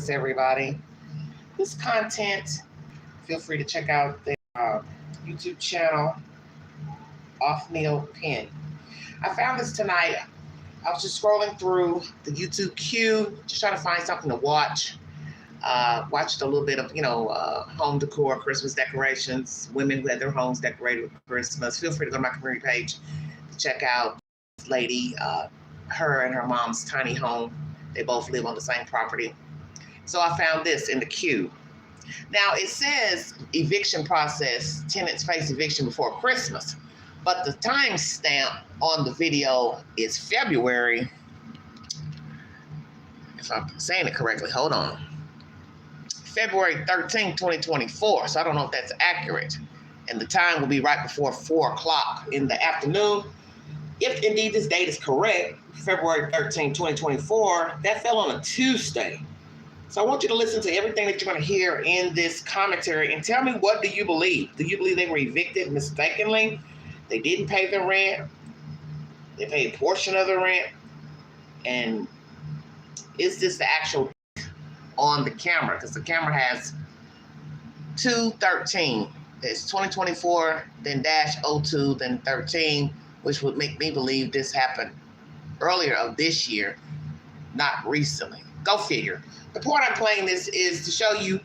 Christmas, everybody. This content, feel free to check out the YouTube channel, Othniel Penn. I found this tonight. I was just scrolling through the YouTube queue, just trying to find something to watch. Watched a little bit of, home decor, Christmas decorations, women who had their homes decorated with Christmas. Feel free to go to my community page to check out this lady, her and her mom's tiny home. They both live on the same property. So I found this in the queue. Now it says eviction process, tenants face eviction before Christmas, but the timestamp on the video is February, if I'm saying it correctly, hold on. February 13, 2024, so I don't know if that's accurate. And the time will be right before 4 o'clock in the afternoon. If indeed this date is correct, February 13, 2024, that fell on a Tuesday. So I want you to listen to everything that you're going to hear in this commentary and tell me, what do you believe? Do you believe they were evicted mistakenly? They didn't pay the rent? They paid a portion of the rent? And is this the actual on the camera? Because the camera has 2/13. It's 2024, then -02, then 13, which would make me believe this happened earlier of this year, not recently. Go figure. The point I'm playing this is to show you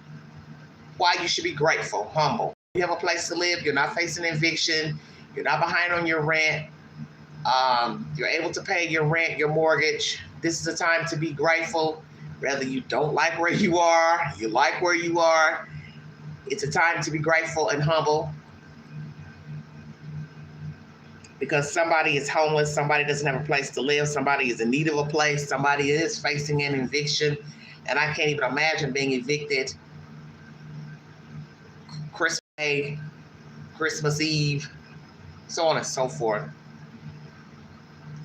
why you should be grateful, humble. You have a place to live. You're not facing eviction. You're not behind on your rent. You're able to pay your rent, your mortgage. This is a time to be grateful. Whether you don't like where you are, you like where you are, it's a time to be grateful and humble, because somebody is homeless, somebody doesn't have a place to live, somebody is in need of a place, somebody is facing an eviction, and I can't even imagine being evicted Christmas Day, Christmas Eve, so on and so forth.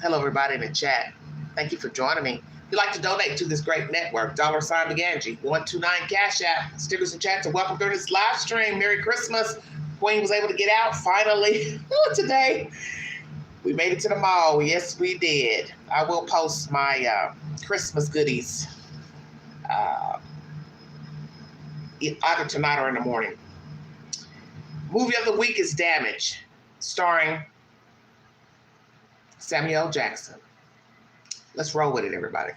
Hello, everybody in the chat. Thank you for joining me. If you'd like to donate to this great network, $McGangie, 129 Cash App, stickers and chat to welcome through this live stream. Merry Christmas. Queen was able to get out finally today. We made it to the mall. Yes, we did. I will post my Christmas goodies either tonight or in the morning. Movie of the week is Damage, starring Samuel L. Jackson. Let's roll with it, everybody.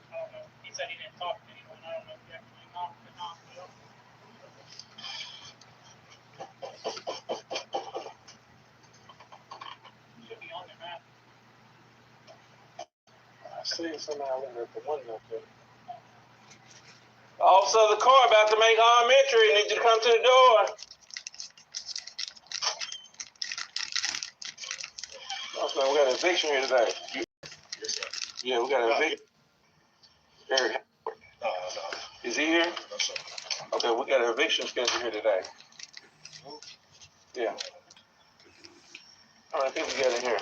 I don't know. He said he didn't talk to anyone. I don't know if he actually knocked or not. Should be on there, man. I see somebody looking at the window too. Officer of the court about to make armed entry. Need you to come to the door. Oh, man, we got an eviction here today. Yes, sir. Yeah, we got an eviction. Eric. No. Is he here? No, sir. Okay, we got an eviction schedule here today. Yeah. How many people get in here?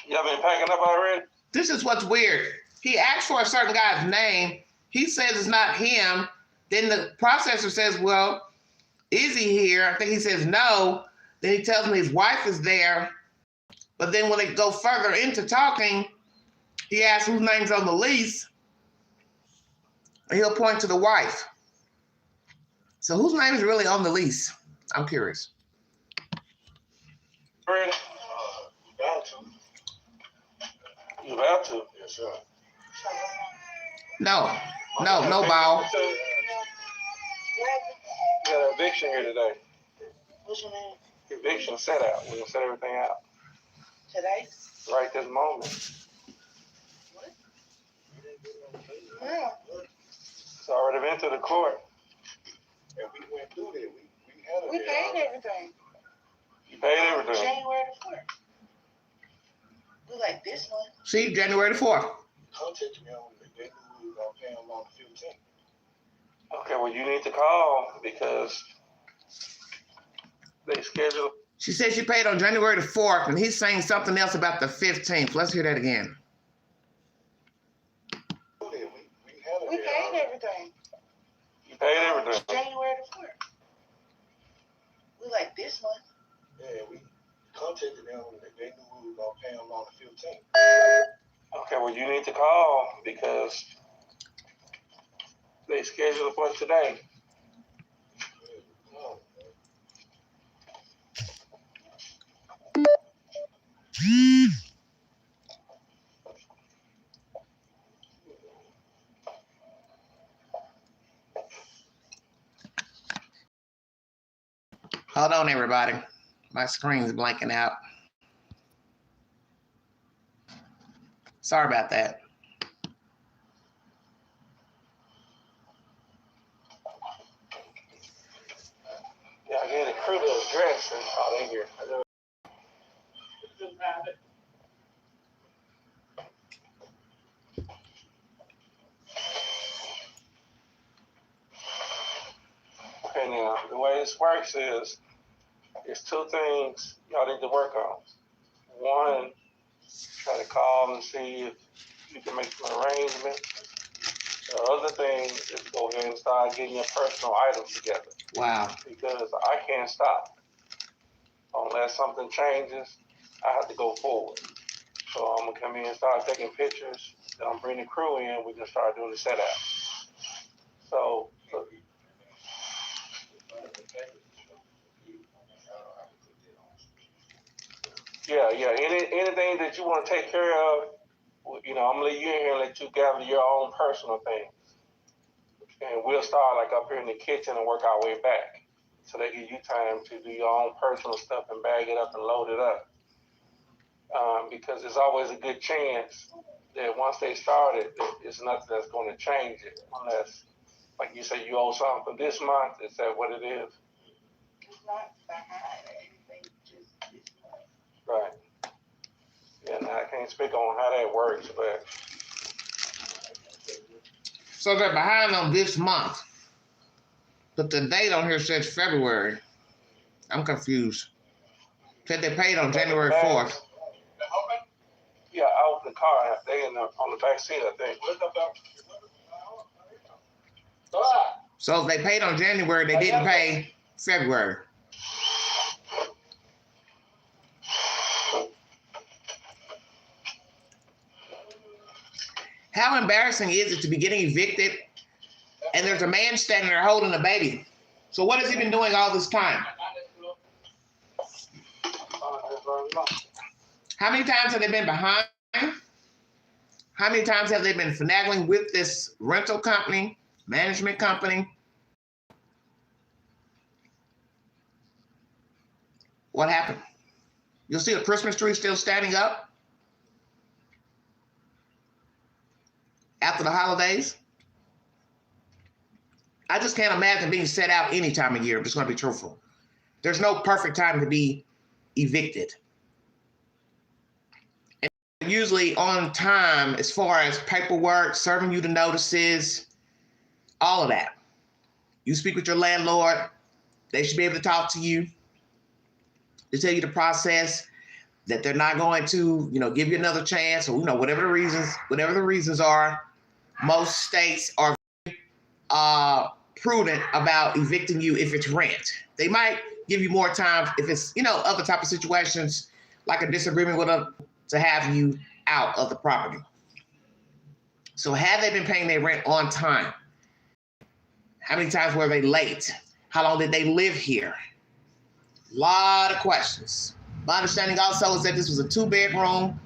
Y'all been packing up already? This is what's weird. He asked for a certain guy's name. He says it's not him. Then the processor says, well, is he here? I think he says no. Then he tells me his wife is there. But then when they go further into talking, he asks whose name's on the lease. And he'll point to the wife. So whose name is really on the lease? I'm curious. Ready? You about to. You about to? Yes, sir. No ball. We got an eviction here today. What's your name? Eviction set out. We're gonna set everything out Today? right this moment. What? Yeah. It's already been to the court. And we went through there. We had it We there. paid everything. You paid everything. January the 4th. We like this one. See, January the 4th. Contacted me on, they knew we were gonna pay them on the 15th. Okay, well, you need to call because they scheduled. She said she paid on January the 4th, and he's saying something else about the 15th. Let's hear that again. We had We it. paid everything. You paid everything. January the 4th. We like this one. Yeah, we contacted them, they knew we were gonna pay them on the 15th. Okay, well, you need to call because they scheduled for today. No, Hold on, everybody. My screen's blanking out. Sorry about that. Yeah, I gave the crew the address and oh, they here. Just have it. Okay, now the way this works is there's two things y'all need to work on. One, try to call and see if you can make some arrangements. The other thing is go ahead and start getting your personal items together Wow. because I can't stop. Unless something changes, I have to go forward. So I'm gonna come in and start taking pictures. Then I'm bringing the crew in. We can start doing the setup. So yeah. Anything that you want to take care of, I'm gonna leave you in here and let you gather your own personal things. And we'll start like up here in the kitchen and work our way back. So they give you time to do your own personal stuff and bag it up and load it up. Because there's always a good chance that once they start it, it's nothing that's going to change it unless, like you say, you owe something for this month. Is that what it is? It's not behind or anything, just this one. Right. Yeah, now I can't speak on how that works, but So they're behind on this month. But the date on here says February. I'm confused. Said they paid on January 4th. yeah, I opened the car. They on the back seat, I think. So if they paid on January, they didn't pay February. How embarrassing is it to be getting evicted and there's a man standing there holding a baby? So what has he been doing all this time? How many times have they been behind? How many times have they been finagling with this rental company, management company? What happened? You'll see a Christmas tree still standing up after the holidays. I just can't imagine being set out any time of year. I'm just going to be truthful. There's no perfect time to be evicted. And usually on time as far as paperwork, serving you the notices, all of that. You speak with your landlord. They should be able to talk to you, to tell you the process, that they're not going to, give you another chance or, whatever the reasons are. Most states are prudent about evicting you if it's rent. They might give you more time if it's, other type of situations like a disagreement with them to have you out of the property. So have they been paying their rent on time? How many times were they late? How long did they live here? A lot of questions. My understanding also is that this was a 2-bedroom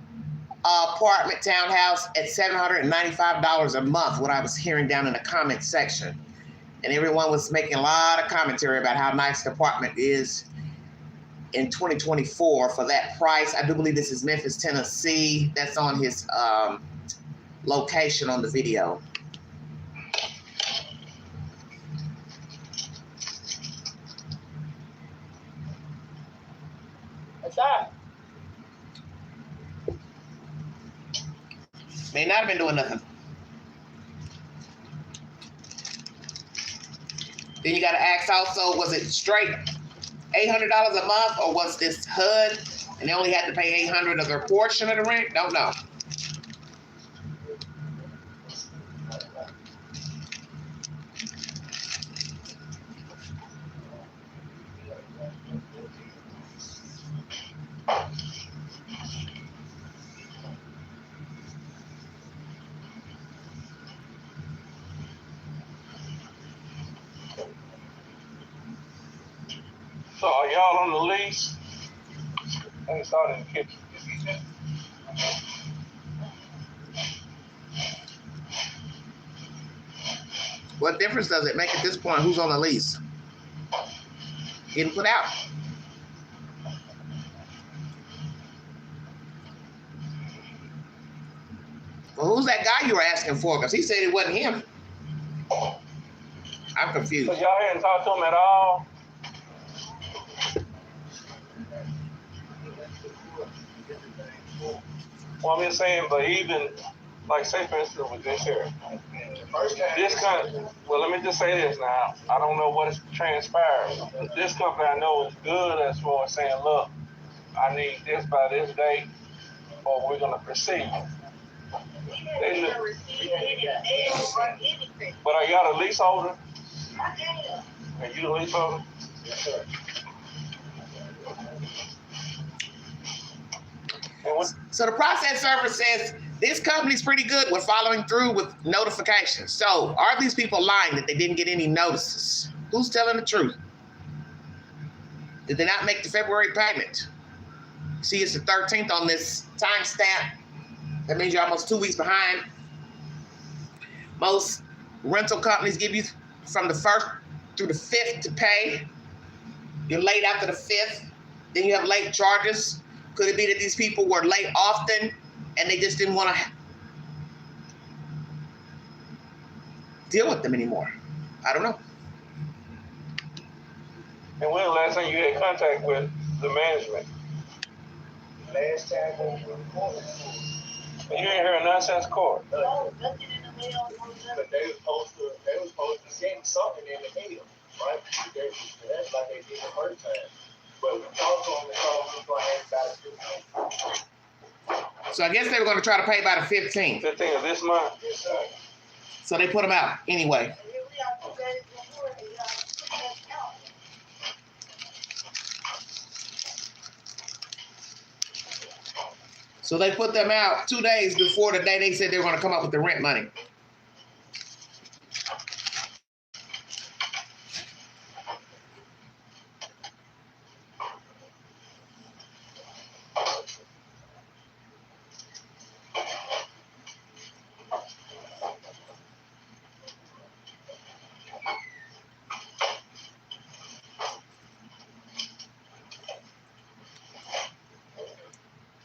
apartment townhouse at $795 a month, what I was hearing down in the comment section. And everyone was making a lot of commentary about how nice the apartment is in 2024 for that price. I do believe this is Memphis, Tennessee. That's on his location on the video. What's that? May not have been doing nothing. Then you got to ask also, was it straight $800 a month, or was this HUD and they only had to pay $800 of their portion of the rent? Don't know. So are y'all on the lease? I ain't started in the kitchen. What difference does it make at this point who's on the lease? Getting put out. Well, who's that guy you were asking for? Because he said it wasn't him. I'm confused. So y'all hadn't talked to him at all? Well, I'm just saying, but even, like, say for instance with this here, this kind well, let me just say this now. I don't know what has transpired. But this company I know is good as far as saying, look, I need this by this date, or we're going to proceed. They look, but are y'all the leaseholder? Are you the leaseholder? Yes, sir. So the process server says this company's pretty good with following through with notifications. So are these people lying that they didn't get any notices? Who's telling the truth? Did they not make the February payment? See, it's the 13th on this timestamp. That means you're almost 2 weeks behind. Most rental companies give you from the 1st through the 5th to pay. You're late after the 5th. Then you have late charges. Could it be that these people were late often and they just didn't want to deal with them anymore? I don't know. And when the last time you had contact with the management? Last time when we recorded, And you ain't heard a nonsense court. but they was supposed to send something in the mail, right? That's like they did the first time. But we talked to them and told them we're going to ask about it. So I guess they were going to try to pay by the 15th. 15th of this month? Yes, sir. So they put them out anyway. So they put them out 2 days before the day they said they were going to come up with the rent money.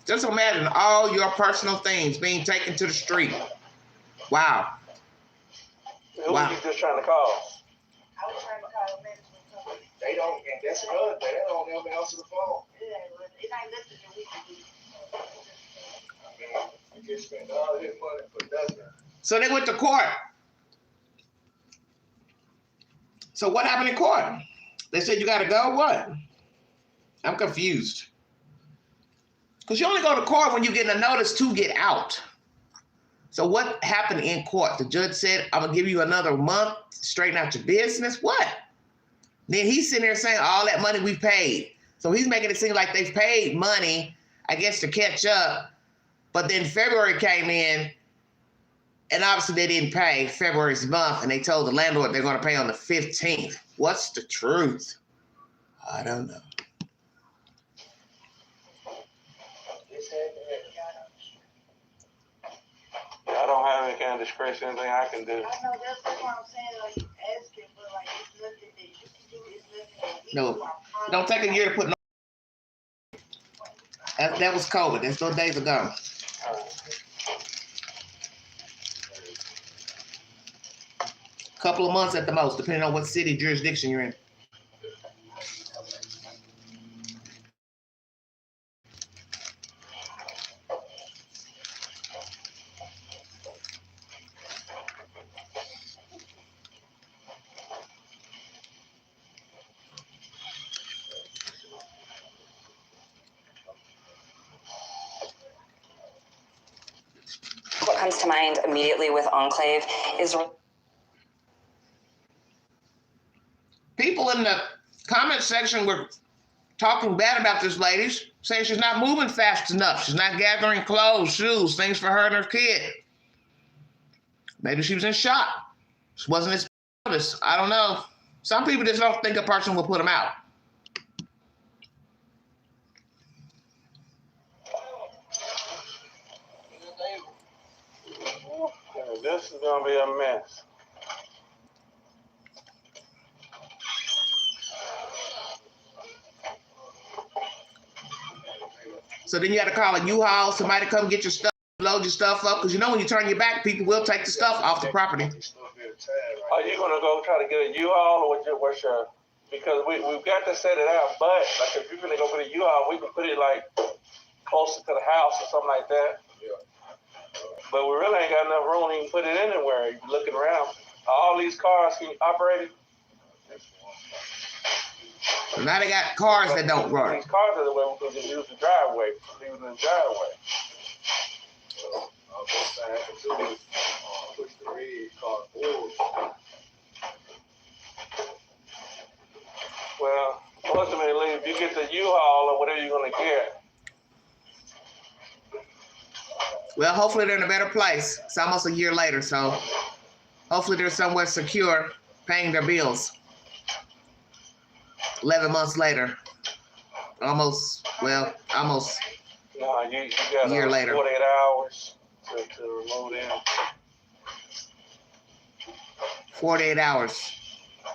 Just imagine all your personal things being taken to the street. Wow. Who was you just trying to call? I was trying to call a management company. They don't, and that's another thing, they don't ever answer the phone. It ain't nothing that we can do. I mean, you just spend all this money for nothing. So they went to court. So what happened in court? They said you got to go? What? I'm confused. Because you only go to court when you get a notice to get out. So what happened in court? The judge said, I'm going to give you another month, straighten out your business. What? Then he's sitting there saying all that money we've paid. So he's making it seem like they've paid money, I guess, to catch up. But then February came in, and obviously they didn't pay February's month, and they told the landlord they're going to pay on the 15th. What's the truth? I don't know. I don't have any kind of discretion, anything I can do. I know that's what I'm saying, like, asking, but like, it's nothing that you can do, it's nothing that we No. do. Don't take a year to put no. That was COVID. That's those days ago. Couple of months at the most, depending on what city jurisdiction you're in. what comes to mind immediately with Enclave is people in the comment section were talking bad about this lady, saying she's not moving fast enough. She's not gathering clothes, shoes, things for her and her kid. Maybe she was in shock. She wasn't as noticed. I don't know. Some people just don't think a person will put them out. This is gonna be a mess. So then you had to call a U-Haul, somebody to come get your stuff, load your stuff up, because you know when you turn your back, people will take the stuff off the property. Are you gonna go try to get a U-Haul, or what's your? Because we've got to set it out, but like if you're gonna go get a U-Haul, we can put it like closer to the house or something like that. But we really ain't got enough room to even put it anywhere. You're looking around. All these cars can operate. So now they got cars that don't run. These cars are the way we can just use the driveway. Leave it in the driveway. So, I'm just saying, push the red car forward. Well, ultimately, if you get the U-Haul or whatever you're gonna get, Well, hopefully they're in a better place. It's almost a year later, so hopefully they're somewhere secure, paying their bills. 11 months later. Almost no, you got a year later. 48 hours to remove them. 48 hours.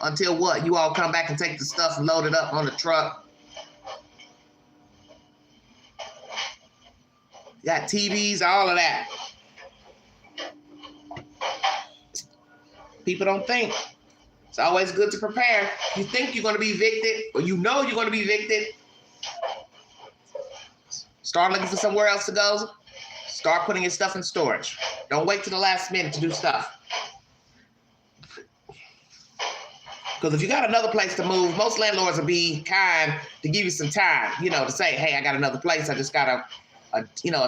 Until what? You all come back and take the stuff and load it up on the truck. You got TVs, all of that. People don't think. It's always good to prepare. You think you're going to be evicted, or you know you're going to be evicted. Start looking for somewhere else to go. Start putting your stuff in storage. Don't wait till the last minute to do stuff. Because if you got another place to move, most landlords will be kind to give you some time, to say, hey, I got another place. I just got a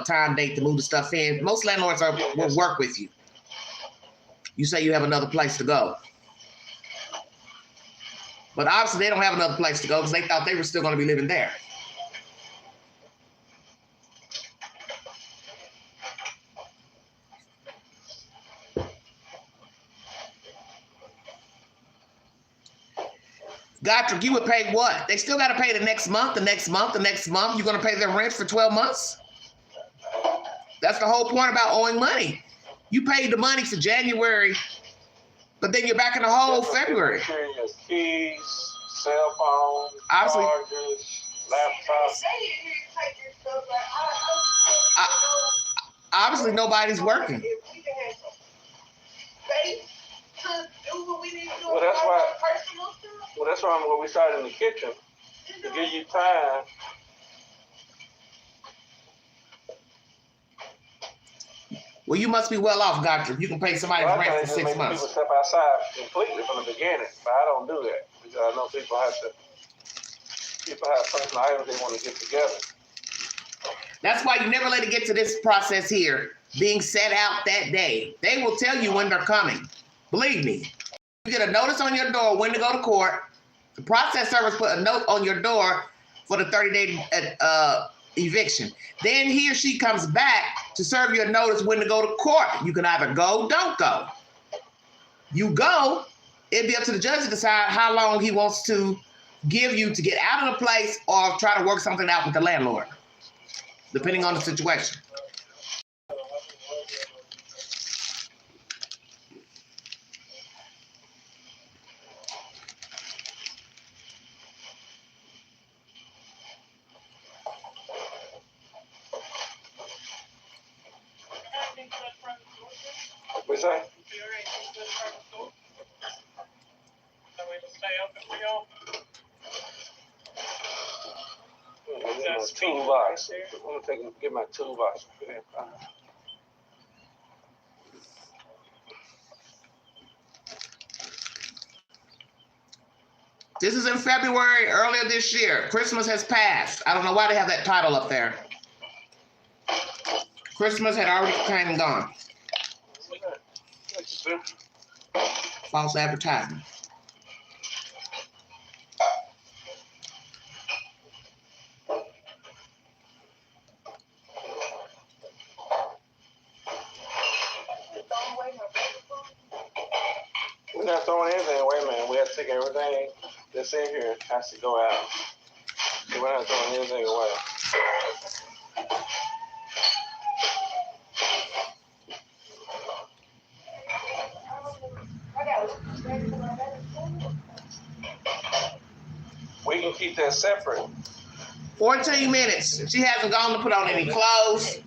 time date to move the stuff in. Most landlords will work with you. You say you have another place to go. But obviously they don't have another place to go because they thought they were still going to be living there. Gottlieb, you would pay what? They still got to pay the next month, the next month, the next month. You're going to pay their rent for 12 months? That's the whole point about owing money. You paid the money for January, but then you're back in the hole February. Your keys, cell phone, Obviously, chargers, laptops. Obviously, nobody's working. Well, that's why we started in the kitchen to give you time. Well, you must be well off, Gottlieb. You can pay somebody's rent for 6 months. People step outside completely from the beginning, but I don't do that because I know people have personal items they want to get together. That's why you never let it get to this process here, being set out that day. They will tell you when they're coming. Believe me. You get a notice on your door when to go to court. The process service put a note on your door for the 30-day eviction. Then he or she comes back to serve you a notice when to go to court. You can either go, don't go. You go, it'd be up to the judge to decide how long he wants to give you to get out of the place or try to work something out with the landlord, depending on the situation. What's that? That's toolbox. I'm gonna get my toolbox. This is in February, earlier this year. Christmas has passed. I don't know why they have that title up there. Christmas had already came and gone. False advertising. We're not throwing anything away, man. We have to take everything that's in here has to go out. So we're not throwing anything away. We can keep that separate. 14 minutes. She hasn't gone to put on any clothes.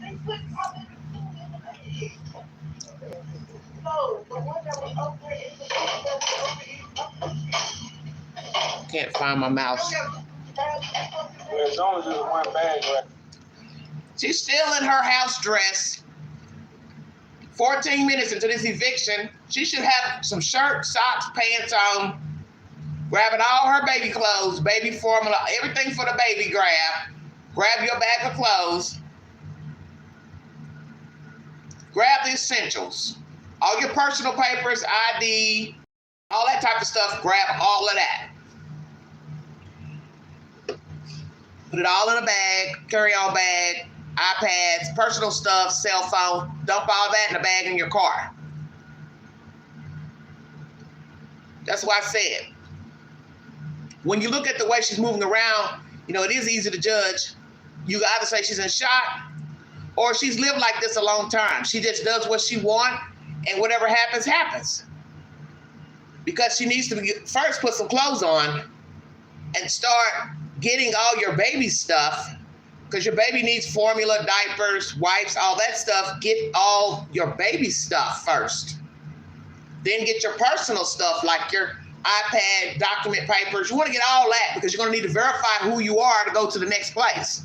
Can't find my mouse. There's only just one bag right. She's still in her house dress. 14 minutes into this eviction, she should have some shirts, socks, pants on, grabbing all her baby clothes, baby formula, everything for the baby grab your bag of clothes, grab the essentials, all your personal papers, ID, all that type of stuff, grab all of that. Put it all in a bag, carry-on bag, iPads, personal stuff, cell phone, dump all that in a bag in your car. That's why I said, when you look at the way she's moving around, you know, it is easy to judge. You either say she's in shock or she's lived like this a long time. She just does what she wants and whatever happens, happens. Because she needs to first put some clothes on and start getting all your baby stuff, because your baby needs formula, diapers, wipes, all that stuff. Get all your baby stuff first. Then get your personal stuff like your iPad, document papers. You want to get all that because you're going to need to verify who you are to go to the next place.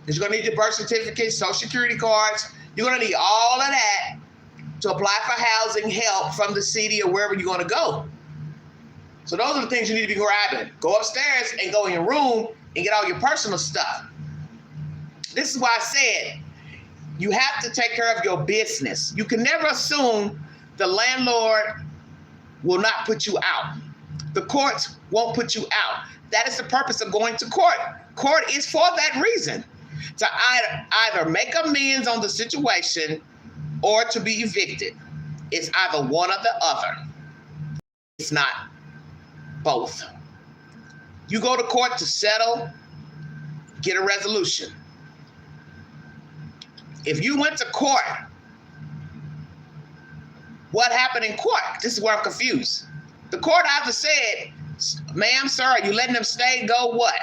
Because you're going to need your birth certificate, social security cards. You're going to need all of that to apply for housing help from the city or wherever you're going to go. So those are the things you need to be grabbing. Go upstairs and go in your room and get all your personal stuff. This is why I said you have to take care of your business. You can never assume the landlord will not put you out. The courts won't put you out. That is the purpose of going to court. Court is for that reason, to either make amends on the situation or to be evicted. It's either one or the other. It's not both. You go to court to settle, get a resolution. If you went to court, what happened in court? This is where I'm confused. The court either said, ma'am, sir, are you letting them stay? Go what?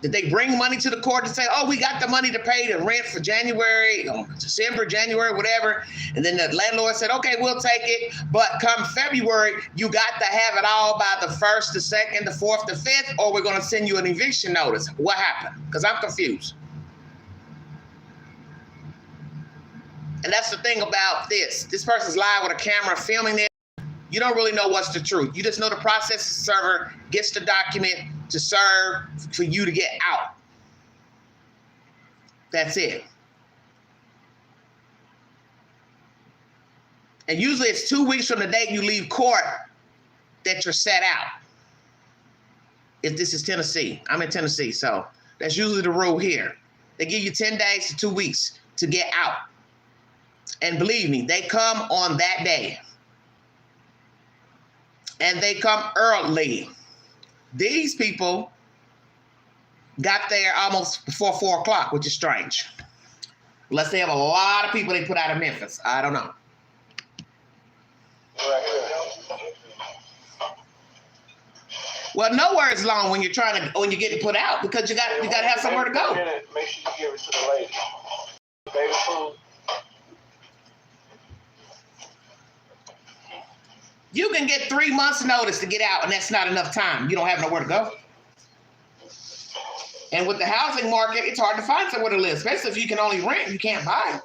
Did they bring money to the court to say, oh, we got the money to pay the rent for January, December, January, whatever. And then the landlord said, okay, we'll take it. But come February, you got to have it all by the 1st, the 2nd, the 4th, the 5th, or we're going to send you an eviction notice. What happened? Because I'm confused. And that's the thing about this. This person's live with a camera filming it. You don't really know what's the truth. You just know the processing server gets the document to serve for you to get out. That's it. And usually it's 2 weeks from the date you leave court that you're set out. If this is Tennessee, I'm in Tennessee, so that's usually the rule here. They give you 10 days to 2 weeks to get out. And believe me, they come on that day. And they come early. These people got there almost before 4 o'clock, which is strange. Unless they have a lot of people they put out of Memphis. I don't know. Well, nowhere is long when you're getting put out, because you got to have somewhere to go. Make sure you give it to the lady. Baby food. You can get 3 months notice to get out, and that's not enough time. You don't have nowhere to go. And with the housing market, it's hard to find somewhere to live, especially if you can only rent, you can't buy.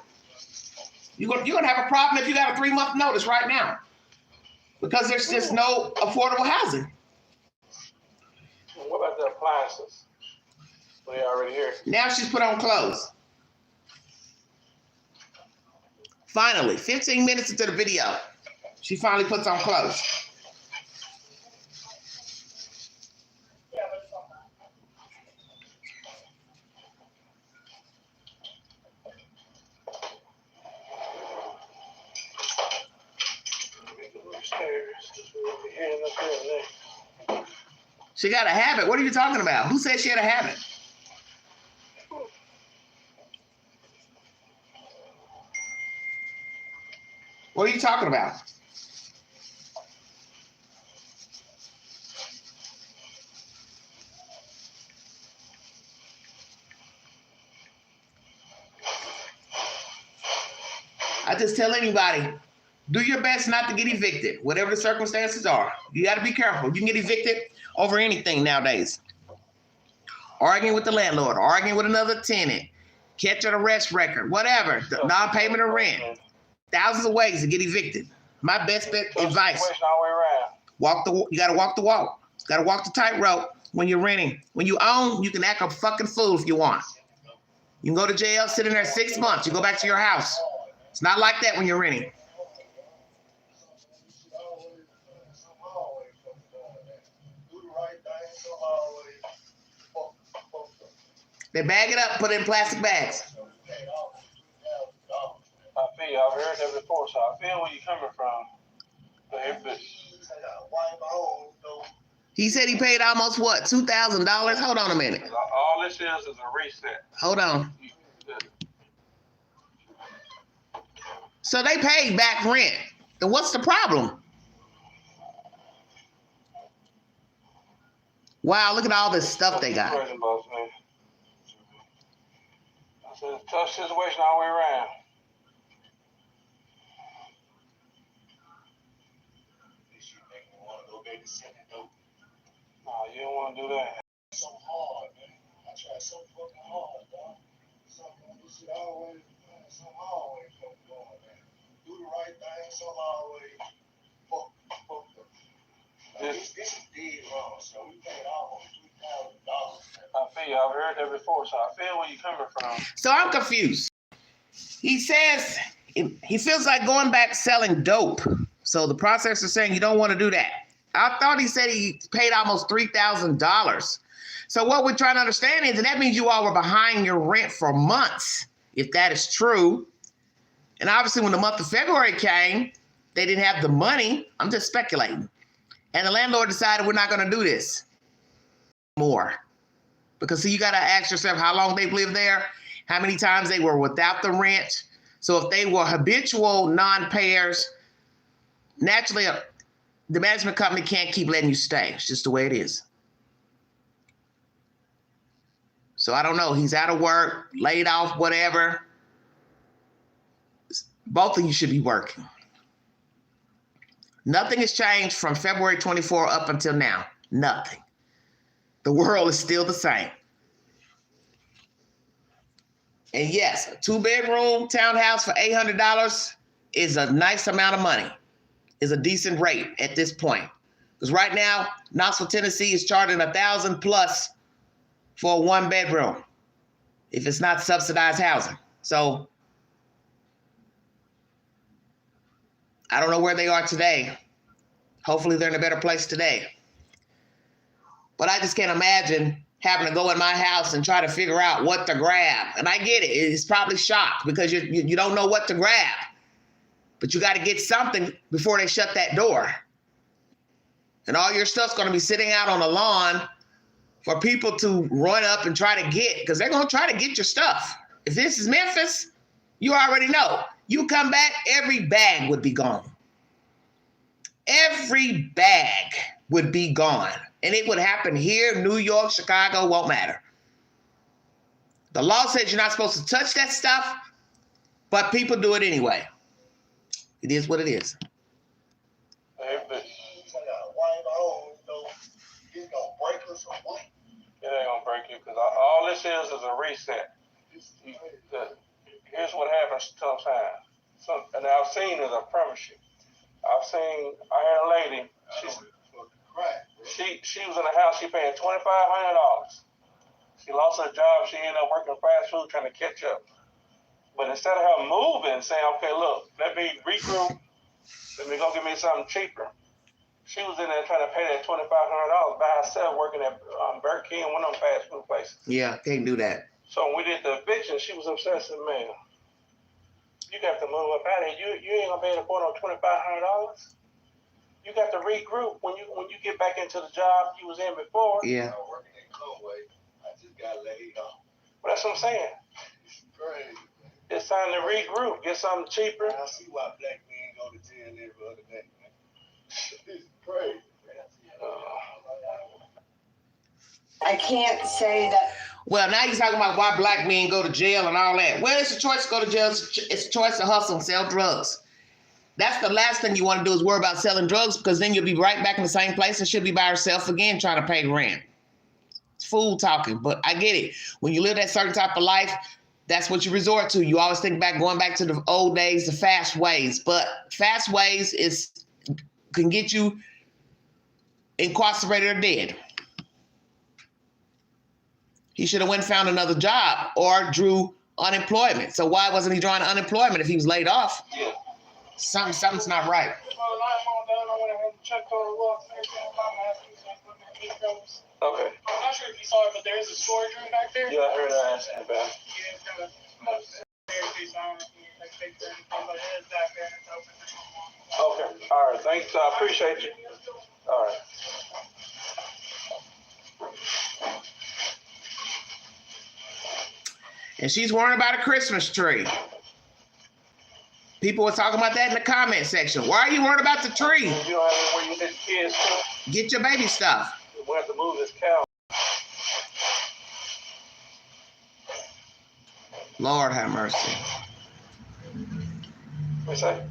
You're going to have a problem if you got a 3-month notice right now, because there's just no affordable housing. What about the appliances? Well, they already here. Now she's put on clothes. Finally, 15 minutes into the video, she finally puts on clothes. She got a habit. What are you talking about? Who said she had a habit? What are you talking about? I just tell anybody, do your best not to get evicted, whatever the circumstances are. You got to be careful. You can get evicted over anything nowadays. Arguing with the landlord, arguing with another tenant, catch an arrest record, whatever, non-payment of rent. Thousands of ways to get evicted. My best advice, you got to walk the walk. You got to walk the tightrope when you're renting. When you own, you can act a fucking fool if you want. You can go to jail, sit in there 6 months. You go back to your house. It's not like that when you're renting. They bag it up, put it in plastic bags. I feel I've heard that before, so I feel where you're coming from. He said he paid almost what, $2,000? Hold on a minute. All this is a reset. Hold on. So they paid back rent. Then what's the problem? Wow, look at all this stuff they got. It's a tough situation all the way around. No, you don't want to do that. So hard, man. I try so fucking hard, dog. This shit always, something always fucking going, man. Do the right thing, something always fuck up. This is dead wrong, so we paid almost $3,000. I feel I've heard that before, so I feel where you're coming from. So I'm confused. He says he feels like going back selling dope. So the processor is saying you don't want to do that. I thought he said he paid almost $3,000. So what we're trying to understand is that means you all were behind your rent for months, if that is true. And obviously when the month of February came, they didn't have the money. I'm just speculating. And the landlord decided we're not going to do this more. Because see, you got to ask yourself how long they've lived there, how many times they were without the rent. So if they were habitual non-payers, naturally the management company can't keep letting you stay. It's just the way it is. So I don't know. He's out of work, laid off, whatever. Both of you should be working. Nothing has changed from February 24 up until now. Nothing. The world is still the same. And yes, a 2-bedroom townhouse for $800 is a nice amount of money. Is a decent rate at this point. Because right now, Knoxville, Tennessee is charging $1,000 plus for a 1-bedroom if it's not subsidized housing. So I don't know where they are today. Hopefully they're in a better place today. But I just can't imagine having to go in my house and try to figure out what to grab. And I get it. It's probably shocked because you don't know what to grab. But you got to get something before they shut that door. And all your stuff's going to be sitting out on the lawn for people to run up and try to get, because they're going to try to get your stuff. If this is Memphis, you already know. You come back, every bag would be gone. Every bag would be gone. And it would happen here, New York, Chicago, won't matter. The law says you're not supposed to touch that stuff, but people do it anyway. It is what it is. It ain't gonna break you because all this is a reset. Here's what happens sometimes. And I've seen it, I promise you. I had a lady, she was in a house, she paying $2,500. She lost her job, she ended up working fast food trying to catch up. But instead of her moving, saying, okay, look, let me regroup, let me go get me something cheaper. She was in there trying to pay that $2,500 by herself, working at Burger King, one of them fast food places. Yeah, can't do that. So when we did the eviction, she was upset and said, man, you got to move up out of here. You ain't gonna be able to afford no $2,500. You got to regroup when you get back into the job you was in before. Yeah. I'm working in Conway. I just got laid off. But that's what I'm saying. It's crazy. It's time to regroup, get something cheaper. I see why black men go to jail every other day, man. It's crazy, man. I can't say that. Well, now you're talking about why black men go to jail and all that. Well, it's a choice to go to jail. It's a choice to hustle and sell drugs. That's the last thing you want to do is worry about selling drugs, because then you'll be right back in the same place and she'll be by herself again trying to pay rent. It's fool talking, but I get it. When you live that certain type of life, that's what you resort to. You always think going back to the old days, the fast ways. But fast ways can get you incarcerated or dead. He should have went and found another job or drew unemployment. So why wasn't he drawing unemployment if he was laid off? Yeah. Something's not right. Okay. I'm not sure if you saw it, but there is a storage room back there. Yeah, I heard her asking about it. Yeah, it's got a staircase on it. Like, take care of anything, but it is back there and it's open. Okay. All right. Thanks. I appreciate you. All right. And she's worrying about a Christmas tree. People were talking about that in the comment section. Why are you worried about the tree? You don't have anywhere you get the kids to. Get your baby stuff. We have to move this cow. Lord have mercy. What you say?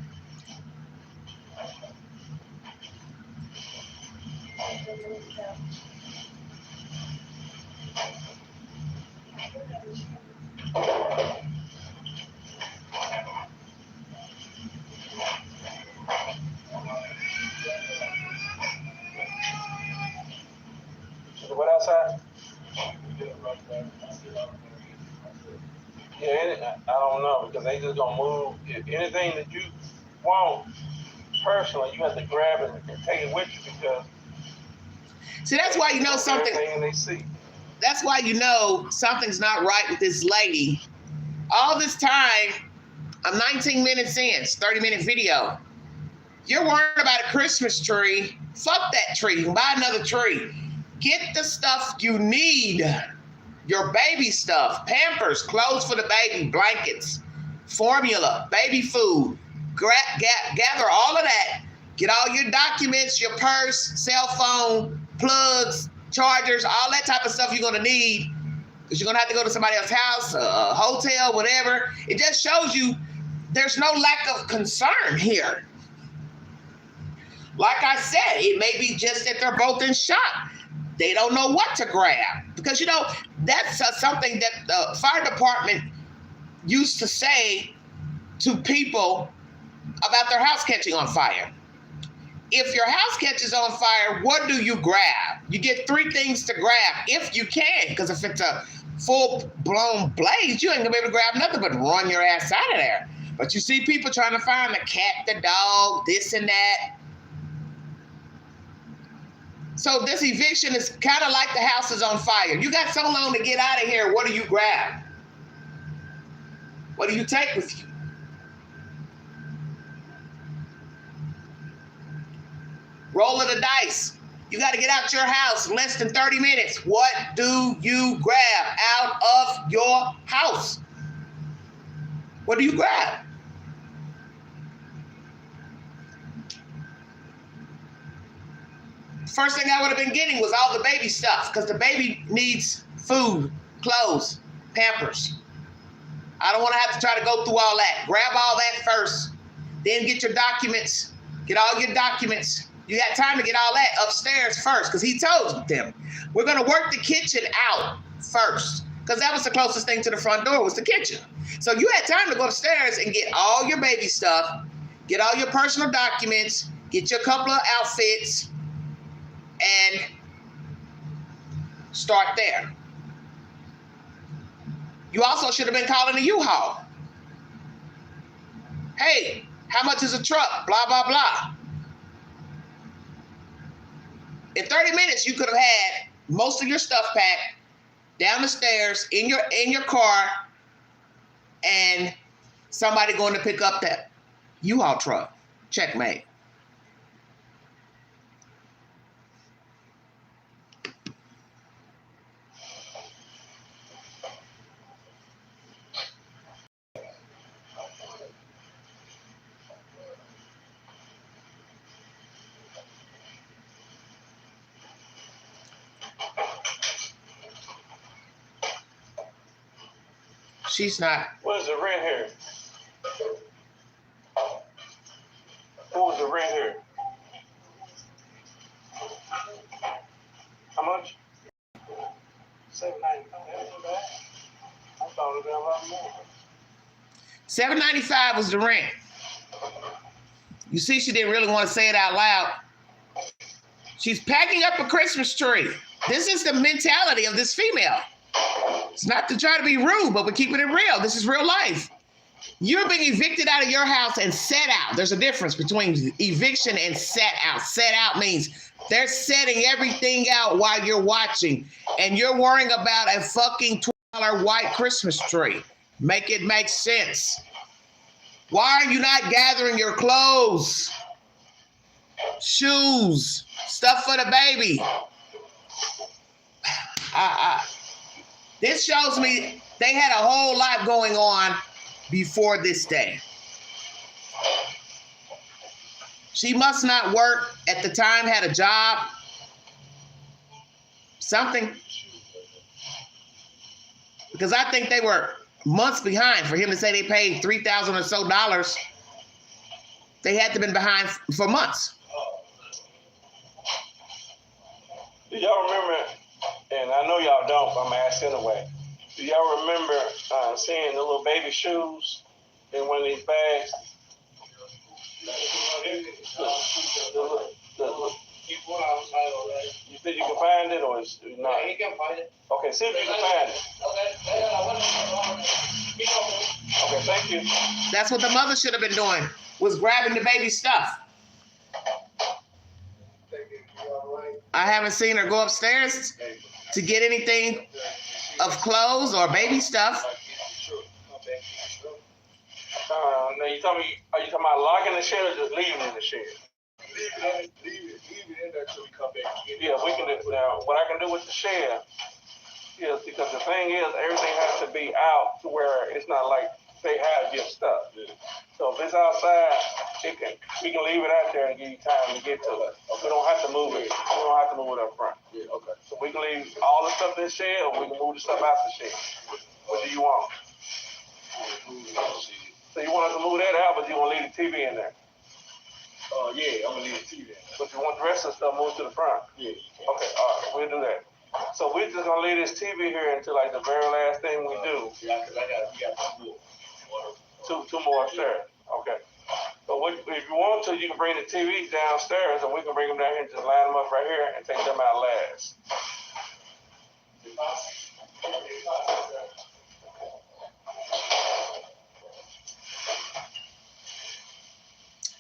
What outside? Yeah, I don't know, because they just gonna move. If anything that you want personally, you have to grab it and take it with you, because See, that's why you know something. everything they see. That's why you know something's not right with this lady. All this time, I'm 19 minutes in, it's a 30-minute video. You're worried about a Christmas tree. Fuck that tree. You can buy another tree. Get the stuff you need. Your baby stuff, Pampers, clothes for the baby, blankets, formula, baby food. Gather all of that. Get all your documents, your purse, cell phone, plugs, chargers, all that type of stuff you're gonna need, because you're gonna have to go to somebody else's house, a hotel, whatever. It just shows you there's no lack of concern here. Like I said, it may be just that they're both in shock. They don't know what to grab, because, you know, that's something that the fire department used to say to people about their house catching on fire. If your house catches on fire, what do you grab? You get 3 things to grab if you can, because if it's a full-blown blaze, you ain't gonna be able to grab nothing but run your ass out of there. But you see people trying to find the cat, the dog, this and that. So this eviction is kind of like the house is on fire. You got so long to get out of here. What do you grab? What do you take with you? Roll of the dice. You got to get out your house in less than 30 minutes. What do you grab out of your house? What do you grab? First thing I would have been getting was all the baby stuff, because the baby needs food, clothes, Pampers. I don't want to have to try to go through all that. Grab all that first, then get your documents. Get all your documents. You got time to get all that upstairs first, because he told them, we're going to work the kitchen out first, because that was the closest thing to the front door was the kitchen. So you had time to go upstairs and get all your baby stuff, get all your personal documents, get your couple of outfits, and start there. You also should have been calling a U-Haul. hey, how much is a truck? Blah, blah, blah. In 30 minutes, you could have had most of your stuff packed down the stairs in your car, and somebody going to pick up that U-Haul truck. Checkmate. She's not. What is the rent here? What was the rent here? How much? $7.95. I thought it would be a lot more. $7.95 was the rent. You see, she didn't really want to say it out loud. She's packing up a Christmas tree. This is the mentality of this female. It's not to try to be rude, but we're keeping it real. This is real life. You're being evicted out of your house and set out. There's a difference between eviction and set out. Set out means they're setting everything out while you're watching, and you're worrying about a fucking $12 white Christmas tree. Make it make sense. Why are you not gathering your clothes, shoes, stuff for the baby? This shows me they had a whole lot going on before this day. She must not work at the time, had a job, something. Because I think they were months behind. For him to say they paid $3,000 or so, they had to been behind for months. Do y'all remember, and I know y'all don't, but I'm gonna ask anyway. Do y'all remember seeing the little baby shoes in one of these bags? You think you can find it, or is it not? Yeah, he can find it. Okay, see if you can find it. Okay, thank you. That's what the mother should have been doing, was grabbing the baby stuff. I haven't seen her go upstairs to get anything of clothes or baby stuff. Now you tell me, are you talking about locking the shed or just leaving in the shed? Leave it in there till we come back. Yeah, we can do. Now, what I can do with the shed is, because the thing is, everything has to be out to where it's not like they have your stuff. So if it's outside, we can leave it out there and give you time to get to it. We don't have to move it. We don't have to move it up front. Yeah, okay. So we can leave all the stuff in the shed, or we can move the stuff out the shed. What do you want? So you want us to move that out, but you want to leave the TV in there? Yeah, I'm gonna leave the TV in there. But you want the rest of the stuff moved to the front? Yeah. Okay, all right, we'll do that. So we're just gonna leave this TV here until like the very last thing we do. Yeah, because we got Two more upstairs. Okay. So if you want to, you can bring the TVs downstairs, and we can bring them down here and just line them up right here and take them out last.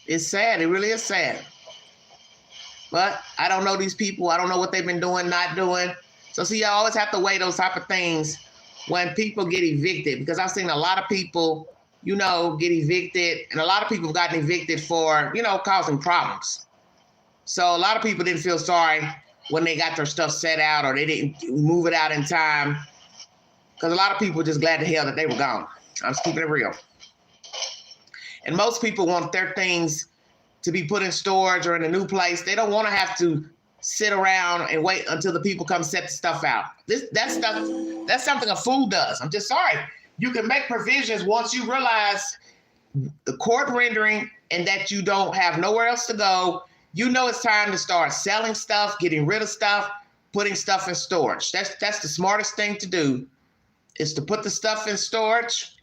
It's sad. It really is sad. But I don't know these people. I don't know what they've been doing, not doing. So see, I always have to weigh those type of things when people get evicted, because I've seen a lot of people, get evicted, and a lot of people have gotten evicted for, causing problems. So a lot of people didn't feel sorry when they got their stuff set out, or they didn't move it out in time, because a lot of people were just glad to hell that they were gone. I'm just keeping it real. And most people want their things to be put in storage or in a new place. They don't want to have to sit around and wait until the people come set the stuff out. That's something a fool does. I'm just sorry. You can make provisions once you realize the court rendering and that you don't have nowhere else to go. It's time to start selling stuff, getting rid of stuff, putting stuff in storage. That's the smartest thing to do, is to put the stuff in storage,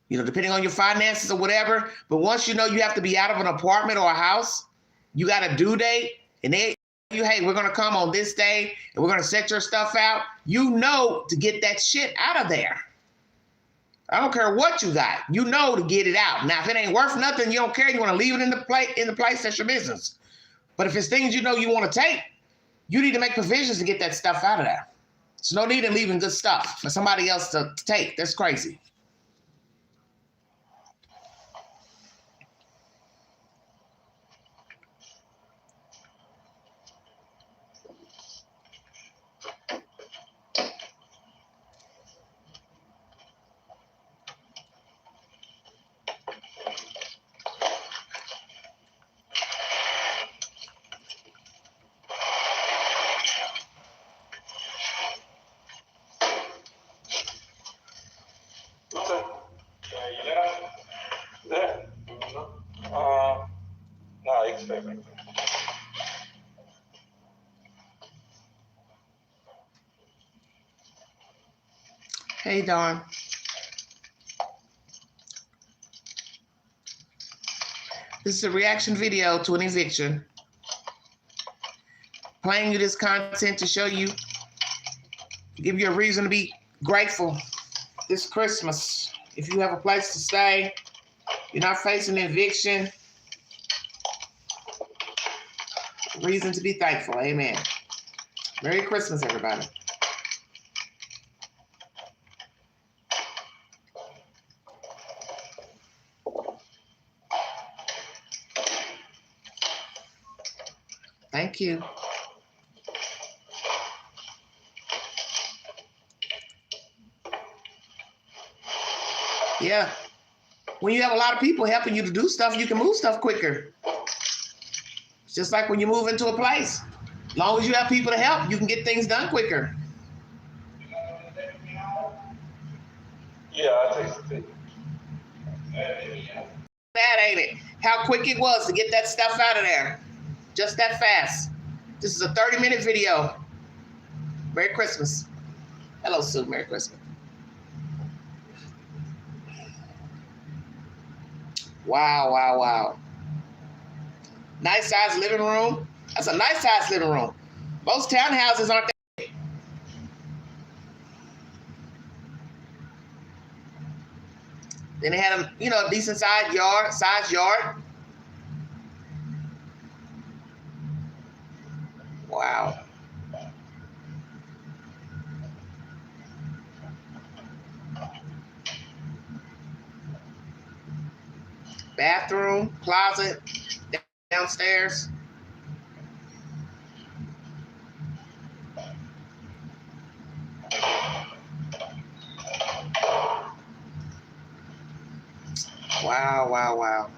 depending on your finances or whatever. But once you have to be out of an apartment or a house, you got a due date, and hey, we're going to come on this day, and we're going to set your stuff out. To get that shit out of there. I don't care what you got. You know to get it out. Now, if it ain't worth nothing, you don't care. You want to leave it in the place. That's your business. But if it's things you know you want to take, you need to make provisions to get that stuff out of there. There's no need in leaving good stuff for somebody else to take. That's crazy. No, expect me. Hey, Dawn. This is a reaction video to an eviction. Playing you this content to show you, give you a reason to be grateful this Christmas. If you have a place to stay, you're not facing eviction, reason to be thankful. Amen. Merry Christmas, everybody. Thank you. Yeah. When you have a lot of people helping you to do stuff, you can move stuff quicker. It's just like when you move into a place. As long as you have people to help, you can get things done quicker. Yeah, I take it. That ain't it. How quick it was to get that stuff out of there. Just that fast. This is a 30-minute video. Merry Christmas. Hello, Sue. Merry Christmas. Wow, wow, wow. Nice size living room. That's a nice size living room. Most townhouses aren't that. Then they had a decent size yard. Wow. Bathroom, closet, downstairs. Wow, wow, wow.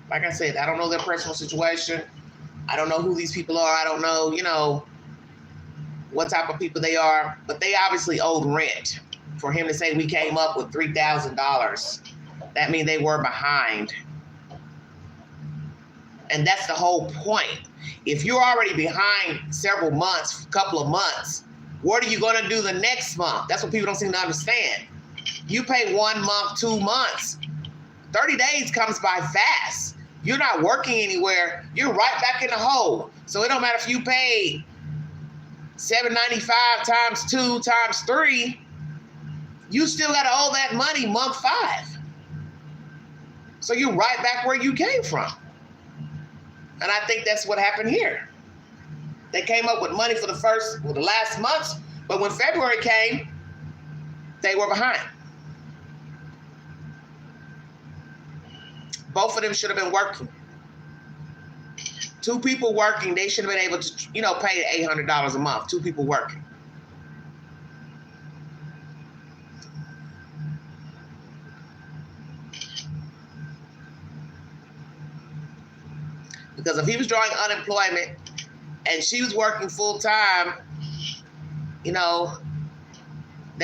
Like I said, I don't know their personal situation. I don't know who these people are. I don't know, what type of people they are, but they obviously owed rent. For him to say we came up with $3,000, that means they were behind. And that's the whole point. If you're already behind several months, couple of months, what are you going to do the next month? That's what people don't seem to understand. You pay 1 month, 2 months. 30 days comes by fast. You're not working anywhere. You're right back in the hole. So it don't matter if you paid $795 times 2 times 3, you still got to owe that money month 5. So you're right back where you came from. And I think that's what happened here. They came up with money for the last months, but when February came, they were behind. Both of them should have been working. 2 people working, they should have been able to, pay $800 a month. 2 people working. Because if he was drawing unemployment and she was working full time, they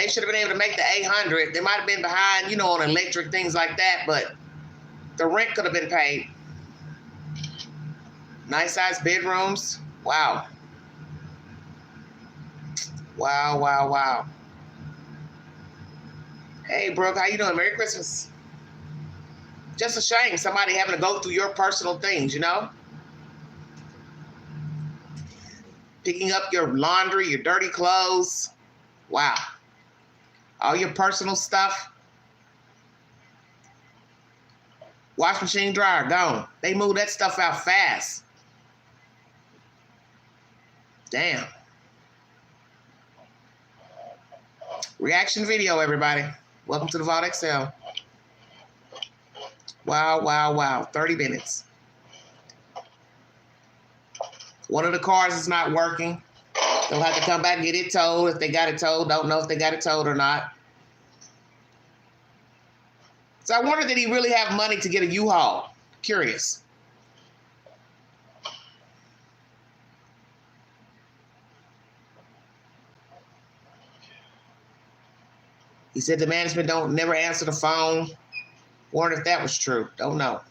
should have been able to make the $800. They might have been behind, on electric, things like that, but the rent could have been paid. Nice size bedrooms. Wow. Wow, wow, wow. Hey, Brooke, how you doing? Merry Christmas. Just a shame somebody having to go through your personal things, picking up your laundry, your dirty clothes. Wow. All your personal stuff. Wash machine, dryer, gone. They move that stuff out fast. Damn. Reaction video, everybody. Welcome to the Vault XL. Wow, wow, wow. 30 minutes. One of the cars is not working. They'll have to come back and get it towed. If they got it towed, don't know if they got it towed or not. So I wonder, did he really have money to get a U-Haul? Curious. He said the management don't never answer the phone. Wonder if that was true. Don't know.